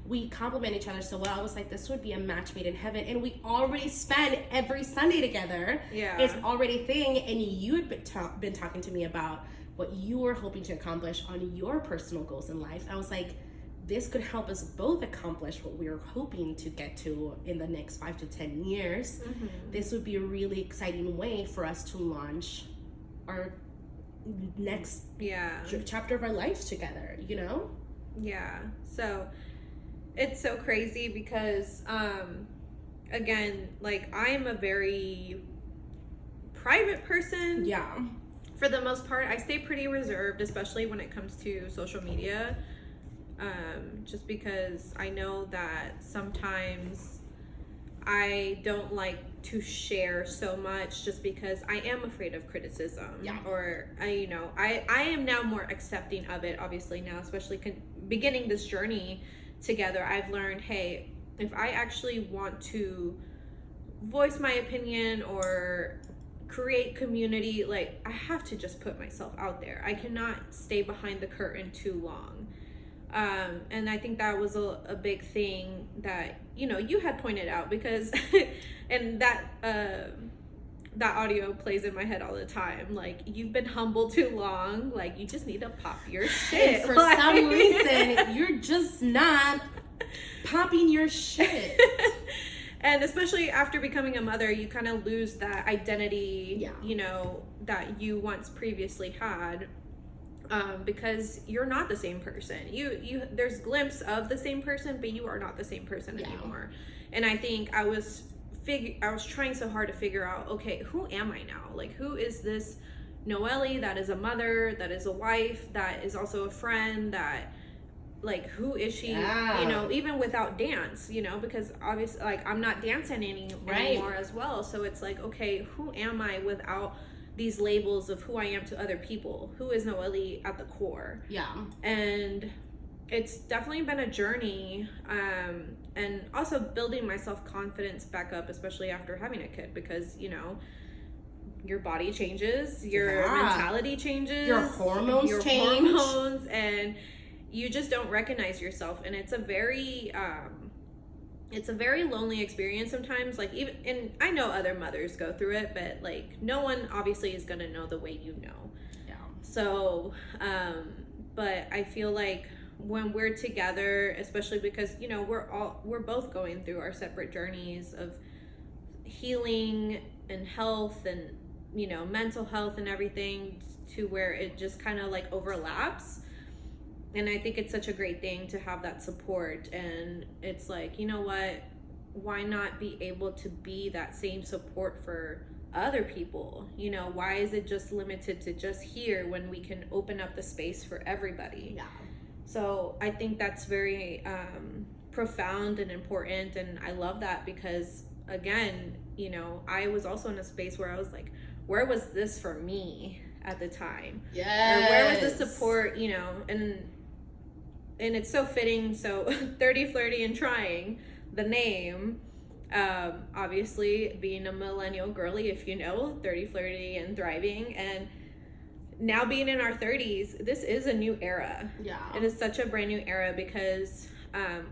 we complement each other so well. I was like, this would be a match made in heaven. And we already spend every Sunday together. It's already a thing. And you had been talking to me about what you were hoping to accomplish on your personal goals in life. I was like, this could help us both accomplish what we were hoping to get to in the next 5 to 10 years. This would be a really exciting way for us to launch our next chapter of our lives together, you know? So it's so crazy because again, like, I am a very private person. For the most part, I stay pretty reserved, especially when it comes to social media, just because I know that sometimes I don't like to share so much just because I am afraid of criticism. Or I am now more accepting of it, obviously now, especially beginning this journey together. I've learned, hey, if I actually want to voice my opinion or create community, like, I have to just put myself out there. I cannot stay behind the curtain too long. And I think that was a big thing that, you know, you had pointed out, because and that audio plays in my head all the time. Like, you've been humble too long. Like, you just need to pop your shit. And for some reason, you're just not popping your shit. And especially after becoming a mother, you kind of lose that identity, you know, that you once previously had, because you're not the same person. You there's glimpse of the same person, but you are not the same person anymore. And I think I was trying so hard to figure out, okay, who am I now? Like, who is this Noelly, that is a mother, that is a wife, that is also a friend, that, like, who is she, you know, even without dance, you know, because obviously, like, I'm not dancing anymore as well. So it's like, okay, who am I without these labels of who I am to other people? Who is Noelly at the core? Yeah. And it's definitely been a journey, and also building my self-confidence back up, especially after having a kid, because, you know, your body changes, your mentality changes, your hormones change, and you just don't recognize yourself. And it's a very lonely experience sometimes. Like, even, and I know other mothers go through it, but like, no one obviously is gonna know the way you know. Yeah. So, but I feel like when we're together, especially because, you know, we're both going through our separate journeys of healing and health and, you know, mental health and everything, to where it just kind of like overlaps. And I think it's such a great thing to have that support. And it's like, you know what, why not be able to be that same support for other people? You know, why is it just limited to just here when we can open up the space for everybody? Yeah. So I think that's very profound and important. And I love that because, again, you know, I was also in a space where I was like, where was this for me at the time? Yes. Or where was the support, you know? And it's so fitting. So 30 Flirty and Trying, the name, obviously being a millennial girly, if you know, 30 Flirty and Thriving, and now being in our 30s, this is a new era. Yeah. It is such a brand new era because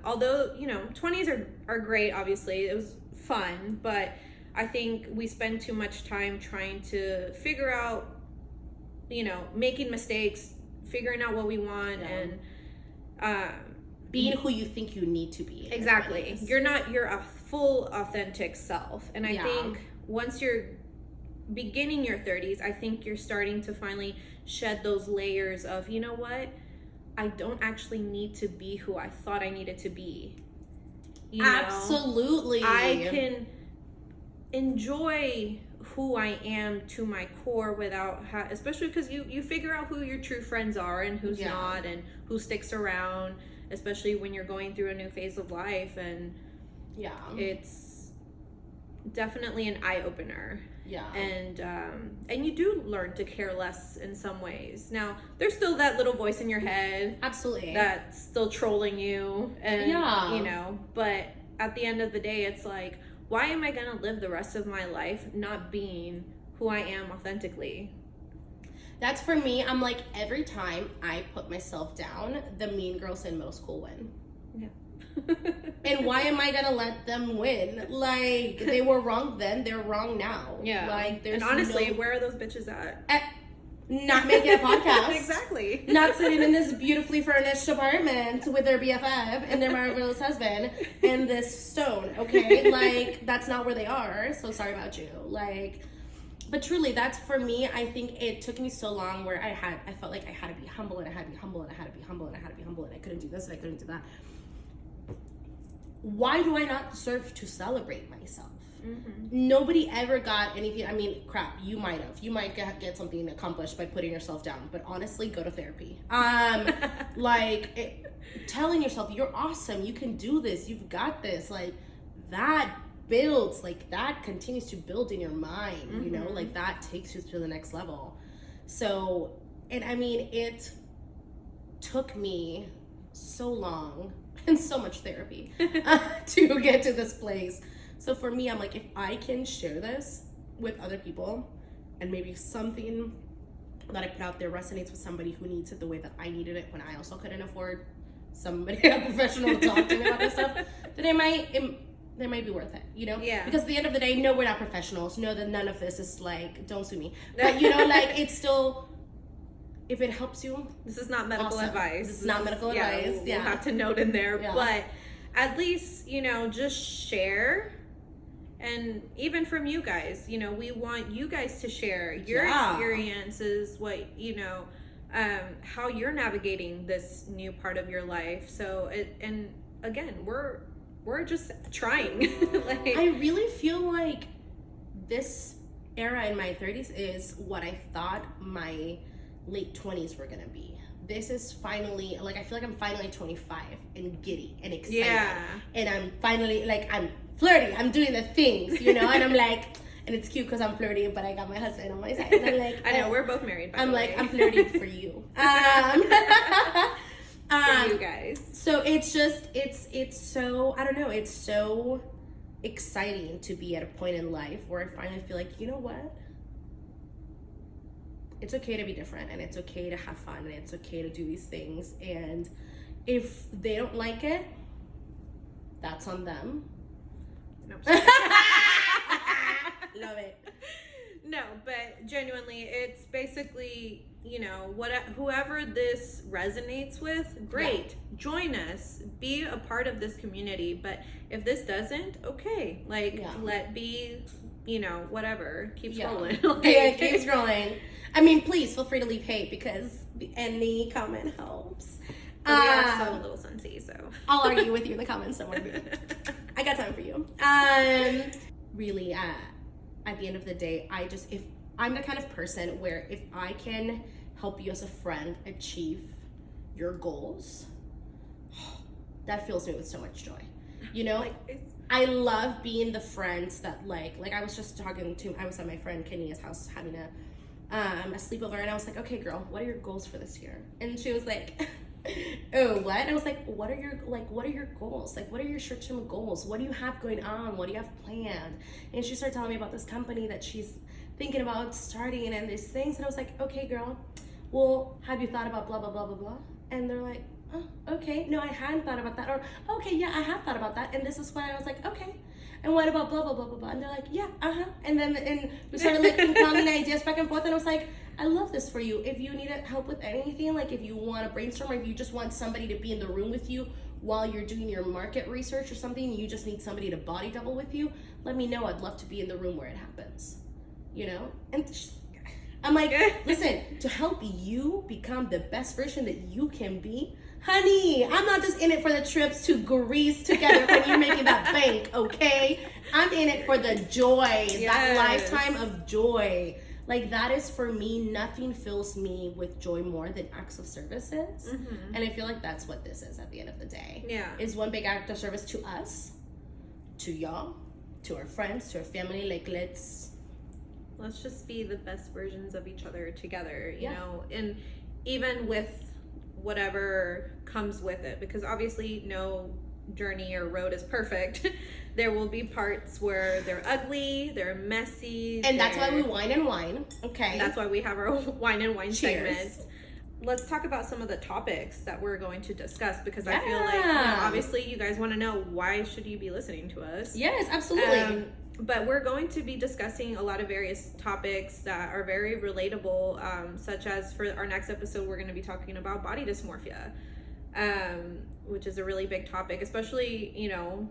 although, you know, 20s are great, obviously, it was fun, but I think we spend too much time trying to figure out, you know, making mistakes, figuring out what we want, and being who you think you need to be. Exactly. You're not your full authentic self. And I think once you're beginning your 30s, I think you're starting to finally shed those layers of, you know what, I don't actually need to be who I thought I needed to be. You know? Absolutely. I can enjoy who I am to my core without especially because you figure out who your true friends are and who's not, and who sticks around, especially when you're going through a new phase of life. And it's definitely an eye-opener. And you do learn to care less in some ways. Now, there's still that little voice in your head, absolutely, that's still trolling you, and you know, but at the end of the day, it's like, why am I gonna live the rest of my life not being who I am authentically? That's for me. I'm like, every time I put myself down, the mean girls in middle school win. And why am I gonna let them win? Like, they were wrong then, they're wrong now. Like, there's, and honestly, where are those bitches at? Not making a podcast. Exactly. Not sitting in this beautifully furnished apartment with their BFF and their marvelous husband and this stone, okay? Like, that's not where they are, so sorry about you. Like, but truly, that's for me. I think it took me so long where I felt like I had to be humble, and I had to be humble, and I had to be humble, and I had to be humble, and I couldn't do this, and I couldn't do that. Why do I not deserve to celebrate myself? Nobody ever got anything. I mean, crap, you might have. You might get something accomplished by putting yourself down. But honestly, go to therapy. Telling yourself, you're awesome, you can do this, you've got this. Like, that builds, like, that continues to build in your mind, you know? Like, that takes you to the next level. So, and I mean, it took me so long and so much therapy to get to this place. So for me, I'm like, if I can share this with other people, and maybe something that I put out there resonates with somebody who needs it the way that I needed it when I also couldn't afford somebody, a professional, to talk to me about this stuff, then it might be worth it, you know? Because at the end of the day, no, we're not professionals. No, that none of this is like, don't sue me. But, you know, like, it's still, if it helps you. This is not medical advice. This is not medical advice. We'll have to note in there. But at least, you know, just share. And even from you guys, you know, we want you guys to share your experiences, what, you know, how you're navigating this new part of your life. So, and again, we're just trying. Like, I really feel like this era in my 30s is what I thought my late 20s were gonna be. This is finally, like, I feel like I'm finally 25 and giddy and excited. Yeah. And I'm finally, like, I'm flirty. I'm doing the things, you know? And I'm like, and it's cute because I'm flirty, but I got my husband on my side. And I'm like, I know, we're both married, by I'm the like, way. I'm flirty for you. For you guys. So it's just, it's so, I don't know, it's so exciting to be at a point in life where I finally feel like, you know what? It's okay to be different, and it's okay to have fun, and it's okay to do these things. And if they don't like it, that's on them. No. Love it. No, but genuinely, it's basically, you know, whoever this resonates with, great. Yeah. Join us. Be a part of this community. But if this doesn't, okay. Like, let be, you know, whatever. Keep scrolling. Yeah, keep scrolling. I mean, please feel free to leave hate because any comment helps. We are so little sensy, so. I'll argue with you in the comments. Don't worry. I got time for you. Really, at the end of the day, if I'm the kind of person where if I can help you as a friend achieve your goals, that fills me with so much joy. You know, I love being the friends that like I was just I was at my friend Kenya's house having a sleepover, and I was like, okay, girl, what are your goals for this year? And she was like, oh, what? And I was like, what are your goals? Like, what are your short-term goals? What do you have going on? What do you have planned? And she started telling me about this company that she's thinking about starting and these things. And I was like, okay, girl, well, have you thought about blah, blah, blah, blah, blah? And they're like, oh, okay, no, I hadn't thought about that. Or, okay, yeah, I have thought about that. And this is why I was like, okay. And what about blah, blah, blah, blah, blah? And they're like, yeah, And we started like compiling ideas back and forth. And I was like, I love this for you. If you need help with anything, like if you want to brainstorm, or if you just want somebody to be in the room with you while you're doing your market research or something, you just need somebody to body double with you, let me know. I'd love to be in the room where it happens, you know? And I'm like, listen, to help you become the best version that you can be, honey, I'm not just in it for the trips to Greece together when you're making that bank, okay? I'm in it for the joy, that lifetime of joy. Like, that is, for me, nothing fills me with joy more than acts of services. Mm-hmm. And I feel like that's what this is at the end of the day. Yeah. Is one big act of service to us, to y'all, to our friends, to our family. Like, let's just be the best versions of each other together, you know? And even with whatever comes with it, because obviously no journey or road is perfect. There will be parts where they're ugly, they're messy, and that's why we wine and wine. Okay, that's why we have our wine and wine Cheers. segment. Let's talk about some of the topics that we're going to discuss, because I feel like, you know, obviously you guys want to know, why should you be listening to us? Yes, absolutely. But we're going to be discussing a lot of various topics that are very relatable, such as for our next episode, we're going to be talking about body dysmorphia, which is a really big topic, especially, you know,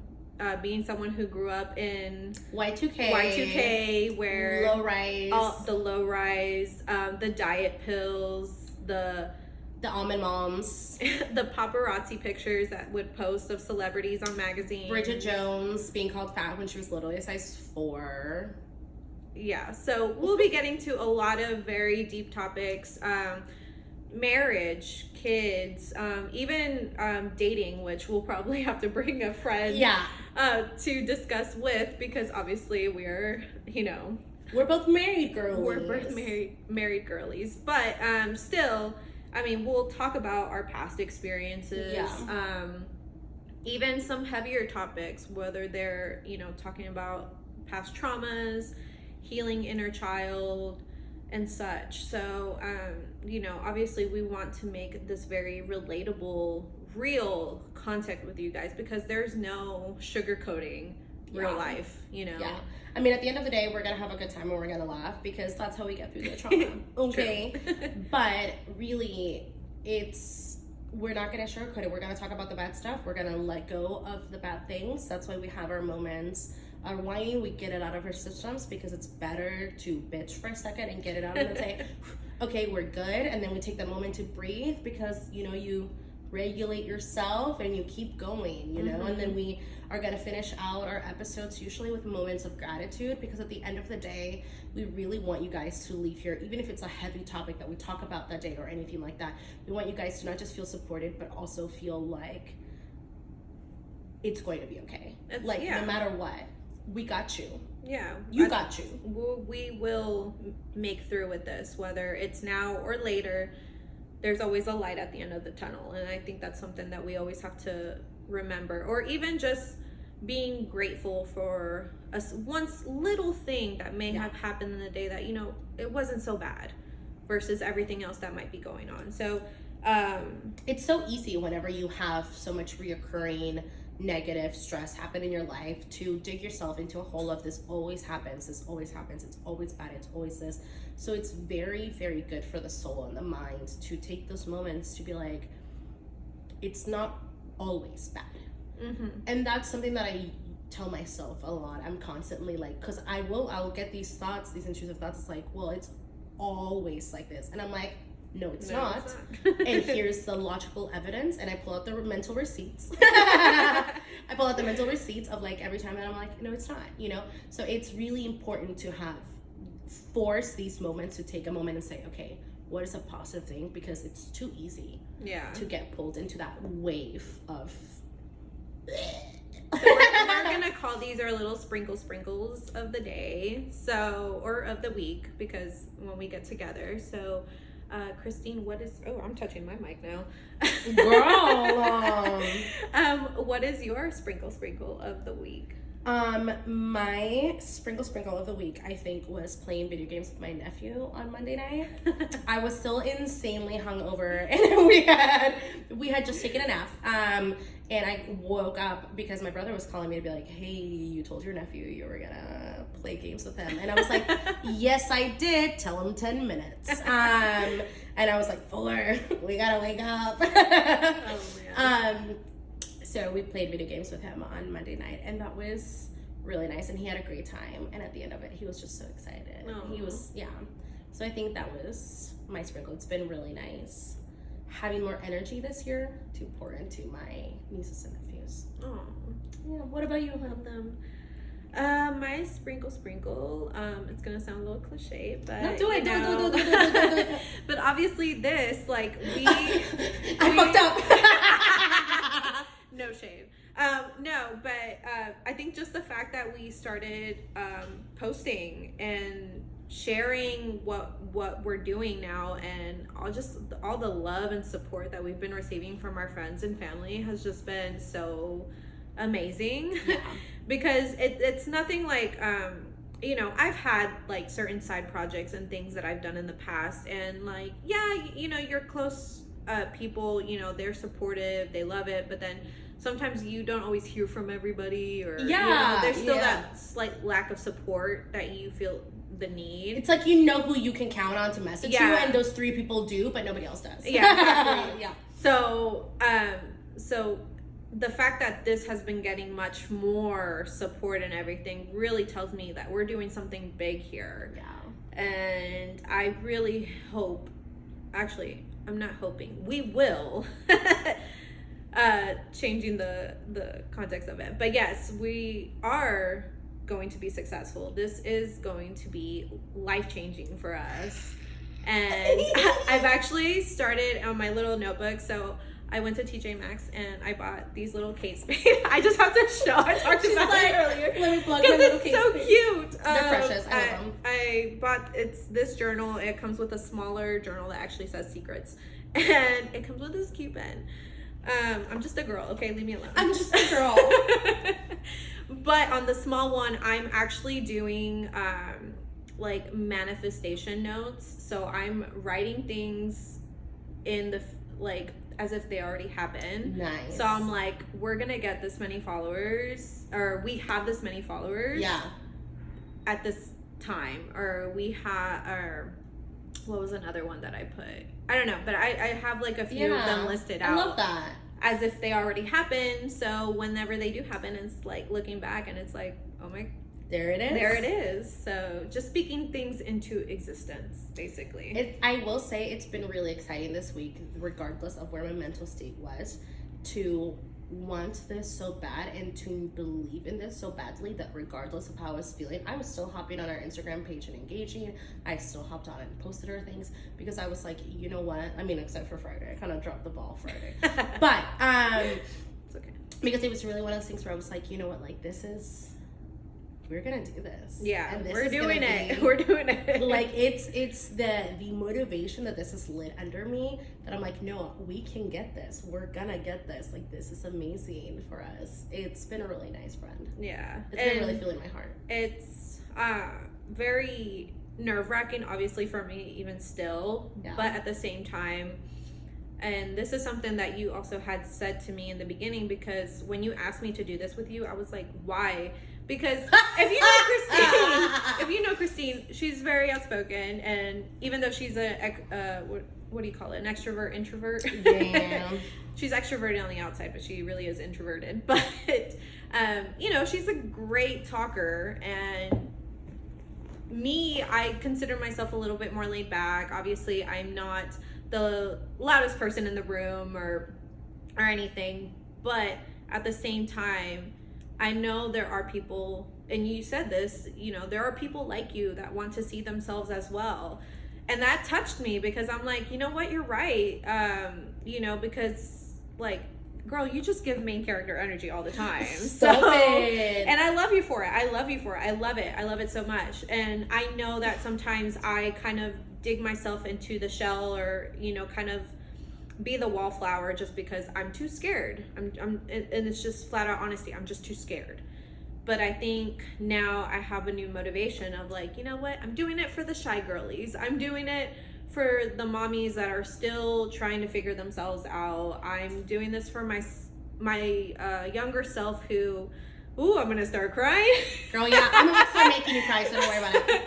being someone who grew up in Y2K, where the low rise, the diet pills, the almond moms, the paparazzi pictures that would post of celebrities on magazines. Bridget Jones being called fat when she was literally a size 4. Yeah, so we'll be getting to a lot of very deep topics. Marriage, kids, even dating, which we'll probably have to bring a friend to discuss with, because obviously we're, you know, we're both married girlies. We're both married girlies, but still, I mean, we'll talk about our past experiences, even some heavier topics, whether they're, you know, talking about past traumas, healing inner child, and such. So, you know, obviously we want to make this very relatable, real contact with you guys, because there's no sugarcoating real life, you know? Yeah. I mean, at the end of the day, we're going to have a good time and we're going to laugh, because that's how we get through the trauma. Okay. But really, we're not going to sugarcoat it. We're going to talk about the bad stuff. We're going to let go of the bad things. That's why we have our moments. Our whining, we get it out of our systems, because it's better to bitch for a second and get it out and then say, okay, we're good. And then we take that moment to breathe, because, you know, you regulate yourself and you keep going, you know. And then we are going to finish out our episodes usually with moments of gratitude, because at the end of the day, we really want you guys to leave here, even if it's a heavy topic that we talk about that day or anything like that, we want you guys to not just feel supported, but also feel like it's going to be okay. No matter what, we got you. Yeah. You got you. We will make through with this, whether it's now or later. There's always a light at the end of the tunnel. And I think that's something that we always have to remember. Or even just being grateful for one little thing that may have happened in the day that, you know, it wasn't so bad, versus everything else that might be going on. So it's so easy whenever you have so much reoccurring negative stress happen in your life to dig yourself into a hole of this always happens, it's always bad, it's always this. So it's very, very good for the soul and the mind to take those moments to be like, it's not always bad. And that's something that I tell myself a lot. I'm constantly like, because I'll get these thoughts, these intrusive thoughts. It's like, well, it's always like this, and I'm like, no, it's not. And here's the logical evidence, and I pull out the mental receipts. I pull out the mental receipts of like every time, and I'm like, no, it's not, you know. So it's really important to force these moments to take a moment and say, okay, what is a positive thing? Because it's too easy to get pulled into that wave of So we're gonna call these our little sprinkles of the day, or of the week, because when we get together. So Christine, I'm touching my mic now. Girl. What is your sprinkle of the week? My sprinkle of the week, I think, was playing video games with my nephew on Monday night. I was still insanely hungover, and we had just taken a nap. And I woke up because my brother was calling me to be like, hey, you told your nephew you were gonna play games with him. And I was like, yes, I did. Tell him 10 minutes. And I was like, Fuller, we gotta wake up. Oh, man. So we played video games with him on Monday night, and that was really nice. And he had a great time. And at the end of it, he was just so excited. Aww. He was, So I think that was my sprinkle. It's been really nice having more energy this year to pour into my nieces and nephews. Oh, yeah. What about you? Love them. My sprinkle. It's gonna sound a little cliche, but no, do it. But obviously, this I fucked up. No shade. No, but I think just the fact that we started posting and sharing what we're doing now, and all the love and support that we've been receiving from our friends and family has just been so amazing. Because it's nothing like you know, I've had like certain side projects and things that I've done in the past, and like, you know, your close people, you know, they're supportive, they love it, but then sometimes you don't always hear from everybody, or you know, there's still that slight lack of support that you feel the need. It's like, you know, who you can count on to message you, and those 3 people do, but nobody else does. Exactly. So the fact that this has been getting much more support and everything really tells me that we're doing something big here. And I really hope, actually, I'm not hoping, we will changing the context of it, but yes, we are going to be successful. This is going to be life-changing for us. And I've actually started on my little notebook. So I went to TJ Maxx and I bought these little case spades. I just have to show. I talked about it earlier. Let me plug my little case so spade. Cute. They're precious. I love them. I bought this journal. It comes with a smaller journal that actually says secrets, and it comes with this cute pen. I'm just a girl, okay? Leave me alone. I'm just a girl. But on the small one, I'm actually doing like manifestation notes. So I'm writing things in the as if they already happened. Nice. So I'm like, we're gonna get this many followers, or we have this many followers. At this time, or what was another one that I put? I don't know, but I have like a few of them listed out. I love that. As if they already happened. So whenever they do happen, it's like looking back and it's like, oh my there it is. There it is. So just speaking things into existence, basically. I will say it's been really exciting this week, regardless of where my mental state was, to want this so bad and to believe in this so badly that regardless of how I was feeling, I was still hopping on our Instagram page and engaging. I still hopped on and posted her things because I was like, you know what? I mean, except for Friday. I kind of dropped the ball Friday. But, it's okay. Because it was really one of those things where I was like, you know what? Like, we're gonna do this. Yeah, we're doing it. We're doing it. Like, it's the motivation that this has lit under me that I'm like, no, we can get this. We're gonna get this. Like, this is amazing for us. It's been a really nice friend. Yeah. It's been really filling my heart. It's very nerve-wracking, obviously, for me, even still. Yeah. But at the same time, and this is something that you also had said to me in the beginning, because when you asked me to do this with you, I was like, why? Because if you know Christine, she's very outspoken, and even though she's what do you call it, an extrovert, introvert? Damn. She's extroverted on the outside, but she really is introverted. But you know, she's a great talker, and me, I consider myself a little bit more laid back. Obviously, I'm not the loudest person in the room or anything, but at the same time, I know there are people, and you said this, you know, there are people like you that want to see themselves as well. And that touched me because I'm like, you know what, you're right. You know, because like, girl, you just give main character energy all the time. And I love you for it. I love you for it. I love it. I love it so much. And I know that sometimes I kind of dig myself into the shell, or, you know, kind of be the wallflower just because I'm too scared. And it's just flat out honesty. I'm just too scared. But I think now I have a new motivation of like, you know what? I'm doing it for the shy girlies. I'm doing it for the mommies that are still trying to figure themselves out. I'm doing this for my younger self who, I'm gonna start crying. Girl, yeah, I'm gonna start making you cry, so don't worry about it.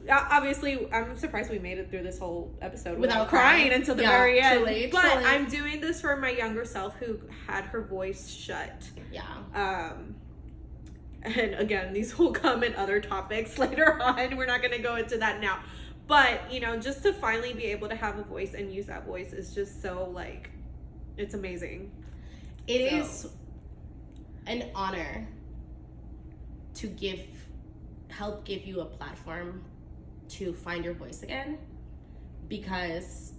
Obviously, I'm surprised we made it through this whole episode without crying until the very end. Truly. I'm doing this for my younger self who had her voice shut. Yeah. And again, these will come in other topics later on. We're not going to go into that now. But, you know, just to finally be able to have a voice and use that voice is just so, like, it's amazing. It is an honor to help give you a platform to find your voice again, because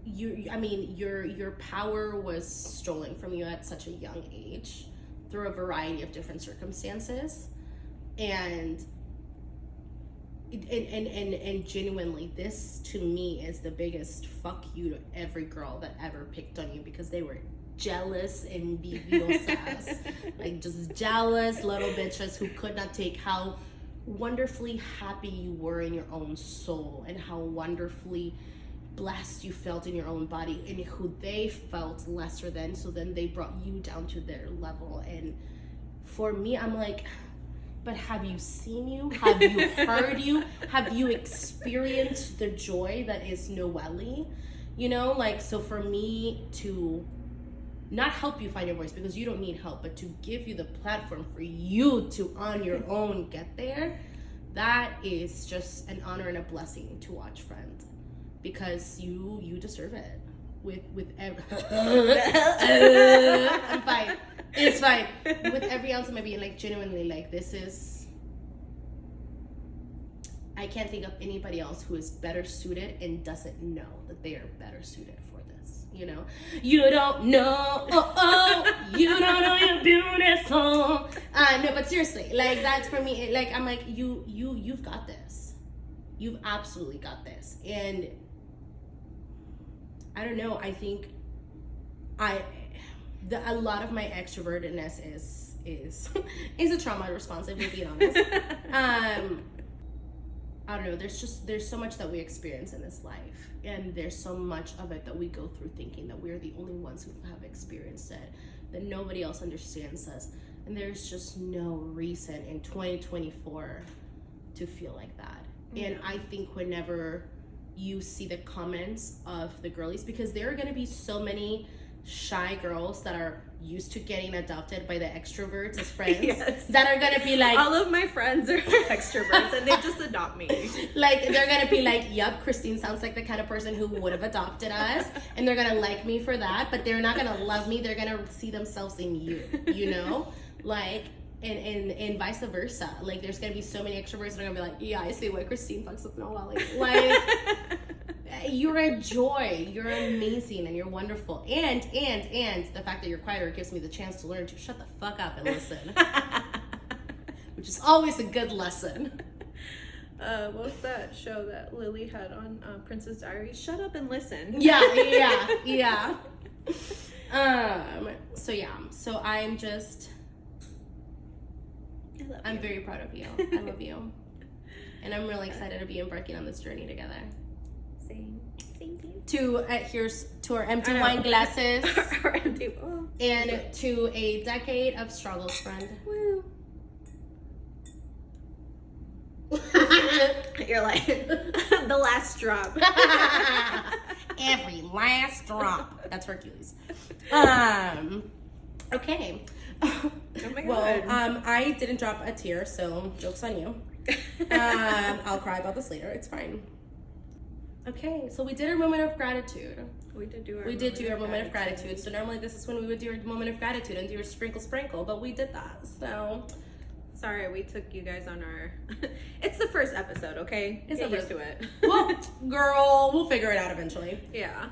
your power was stolen from you at such a young age through a variety of different circumstances, and genuinely, this to me is the biggest fuck you to every girl that ever picked on you, because they were jealous and envidiosas, like just jealous little bitches who could not take how wonderfully happy you were in your own soul and how wonderfully blessed you felt in your own body, and who they felt lesser than, so then they brought you down to their level. And for me, I'm like, but have you seen you? Have you heard you? Have you experienced the joy that is Noelly? You know, like, so for me to not help you find your voice, because you don't need help, but to give you the platform for you to on your own get there, that is just an honor and a blessing to watch, Frahnd, because you deserve it. I'm fine. It's fine. With every ounce of my being, like, genuinely, like, this is, I can't think of anybody else who is better suited and doesn't know that they are better suited for this. You know, you don't know, you don't know you're beautiful. No, but seriously, like, that's for me. Like, I'm like, you've got this. You've absolutely got this. And I don't know. I think a lot of my extrovertedness is a trauma response, if we're being honest. I don't know, there's so much that we experience in this life, and there's so much of it that we go through thinking that we're the only ones who have experienced it, that nobody else understands us, and there's just no reason in 2024 to feel like that. Mm-hmm. And I think whenever you see the comments of the girlies, because there are going to be so many shy girls that are used to getting adopted by the extroverts as friends. Yes. That are gonna be like, all of my friends are extroverts and they just adopt me. Like, they're gonna be like, yup, Christine sounds like the kind of person who would have adopted us, and they're gonna like me for that, but they're not gonna love me. They're gonna see themselves in you, you know? Like, and vice versa. Like, there's gonna be so many extroverts that are gonna be like, yeah, I see why Christine fucks with Noelly. Like, you're a joy, you're amazing, and you're wonderful. And the fact that you're quieter gives me the chance to learn to shut the fuck up and listen. Which is always a good lesson. What's that show that Lily had on Princess Diaries? Shut up and listen. Yeah. So I'm very proud of you. I love you. And I'm really excited to be embarking on this journey together. Same. Here's to our empty wine glasses. Our empty, and to a decade of struggles, friend. Woo. You're like, the last drop. Every last drop. That's Hercules. Okay. Oh my God. Well, I didn't drop a tear, so joke's on you. I'll cry about this later. It's fine. Okay, so we did our moment of gratitude. We did do our moment of gratitude. So normally this is when we would do our moment of gratitude and do our sprinkle, but we did that. So sorry, we took you guys on our. It's the first episode, okay? Get used to it. Well, girl, we'll figure it out eventually. Yeah.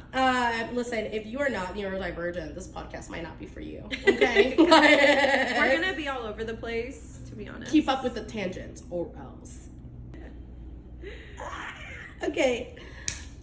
Listen, if you are not neurodivergent, this podcast might not be for you. Okay. We're gonna be all over the place, to be honest. Keep up with the tangents, or else. Okay.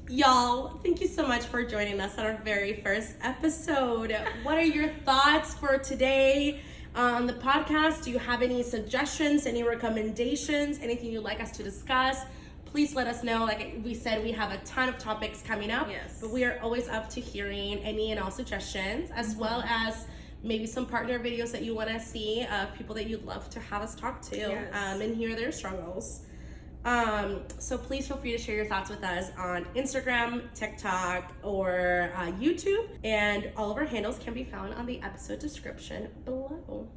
Y'all, thank you so much for joining us on our very first episode. What are your thoughts for today on the podcast? Do you have any suggestions, any recommendations, anything you'd like us to discuss? Please let us know. Like we said, we have a ton of topics coming up. Yes. But we are always up to hearing any and all suggestions, as well as maybe some partner videos that you want to see of people that you'd love to have us talk to. Yes. And hear their struggles. So please feel free to share your thoughts with us on Instagram, TikTok, or YouTube. And all of our handles can be found on the episode description below.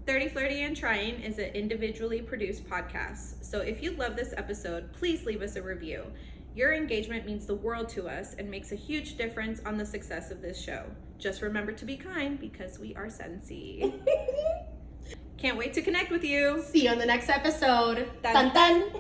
30 Flirty Trying is an individually produced podcast. So if you love this episode, please leave us a review. Your engagement means the world to us and makes a huge difference on the success of this show. Just remember to be kind because we are sensy. Can't wait to connect with you. See you on the next episode. Dun dun.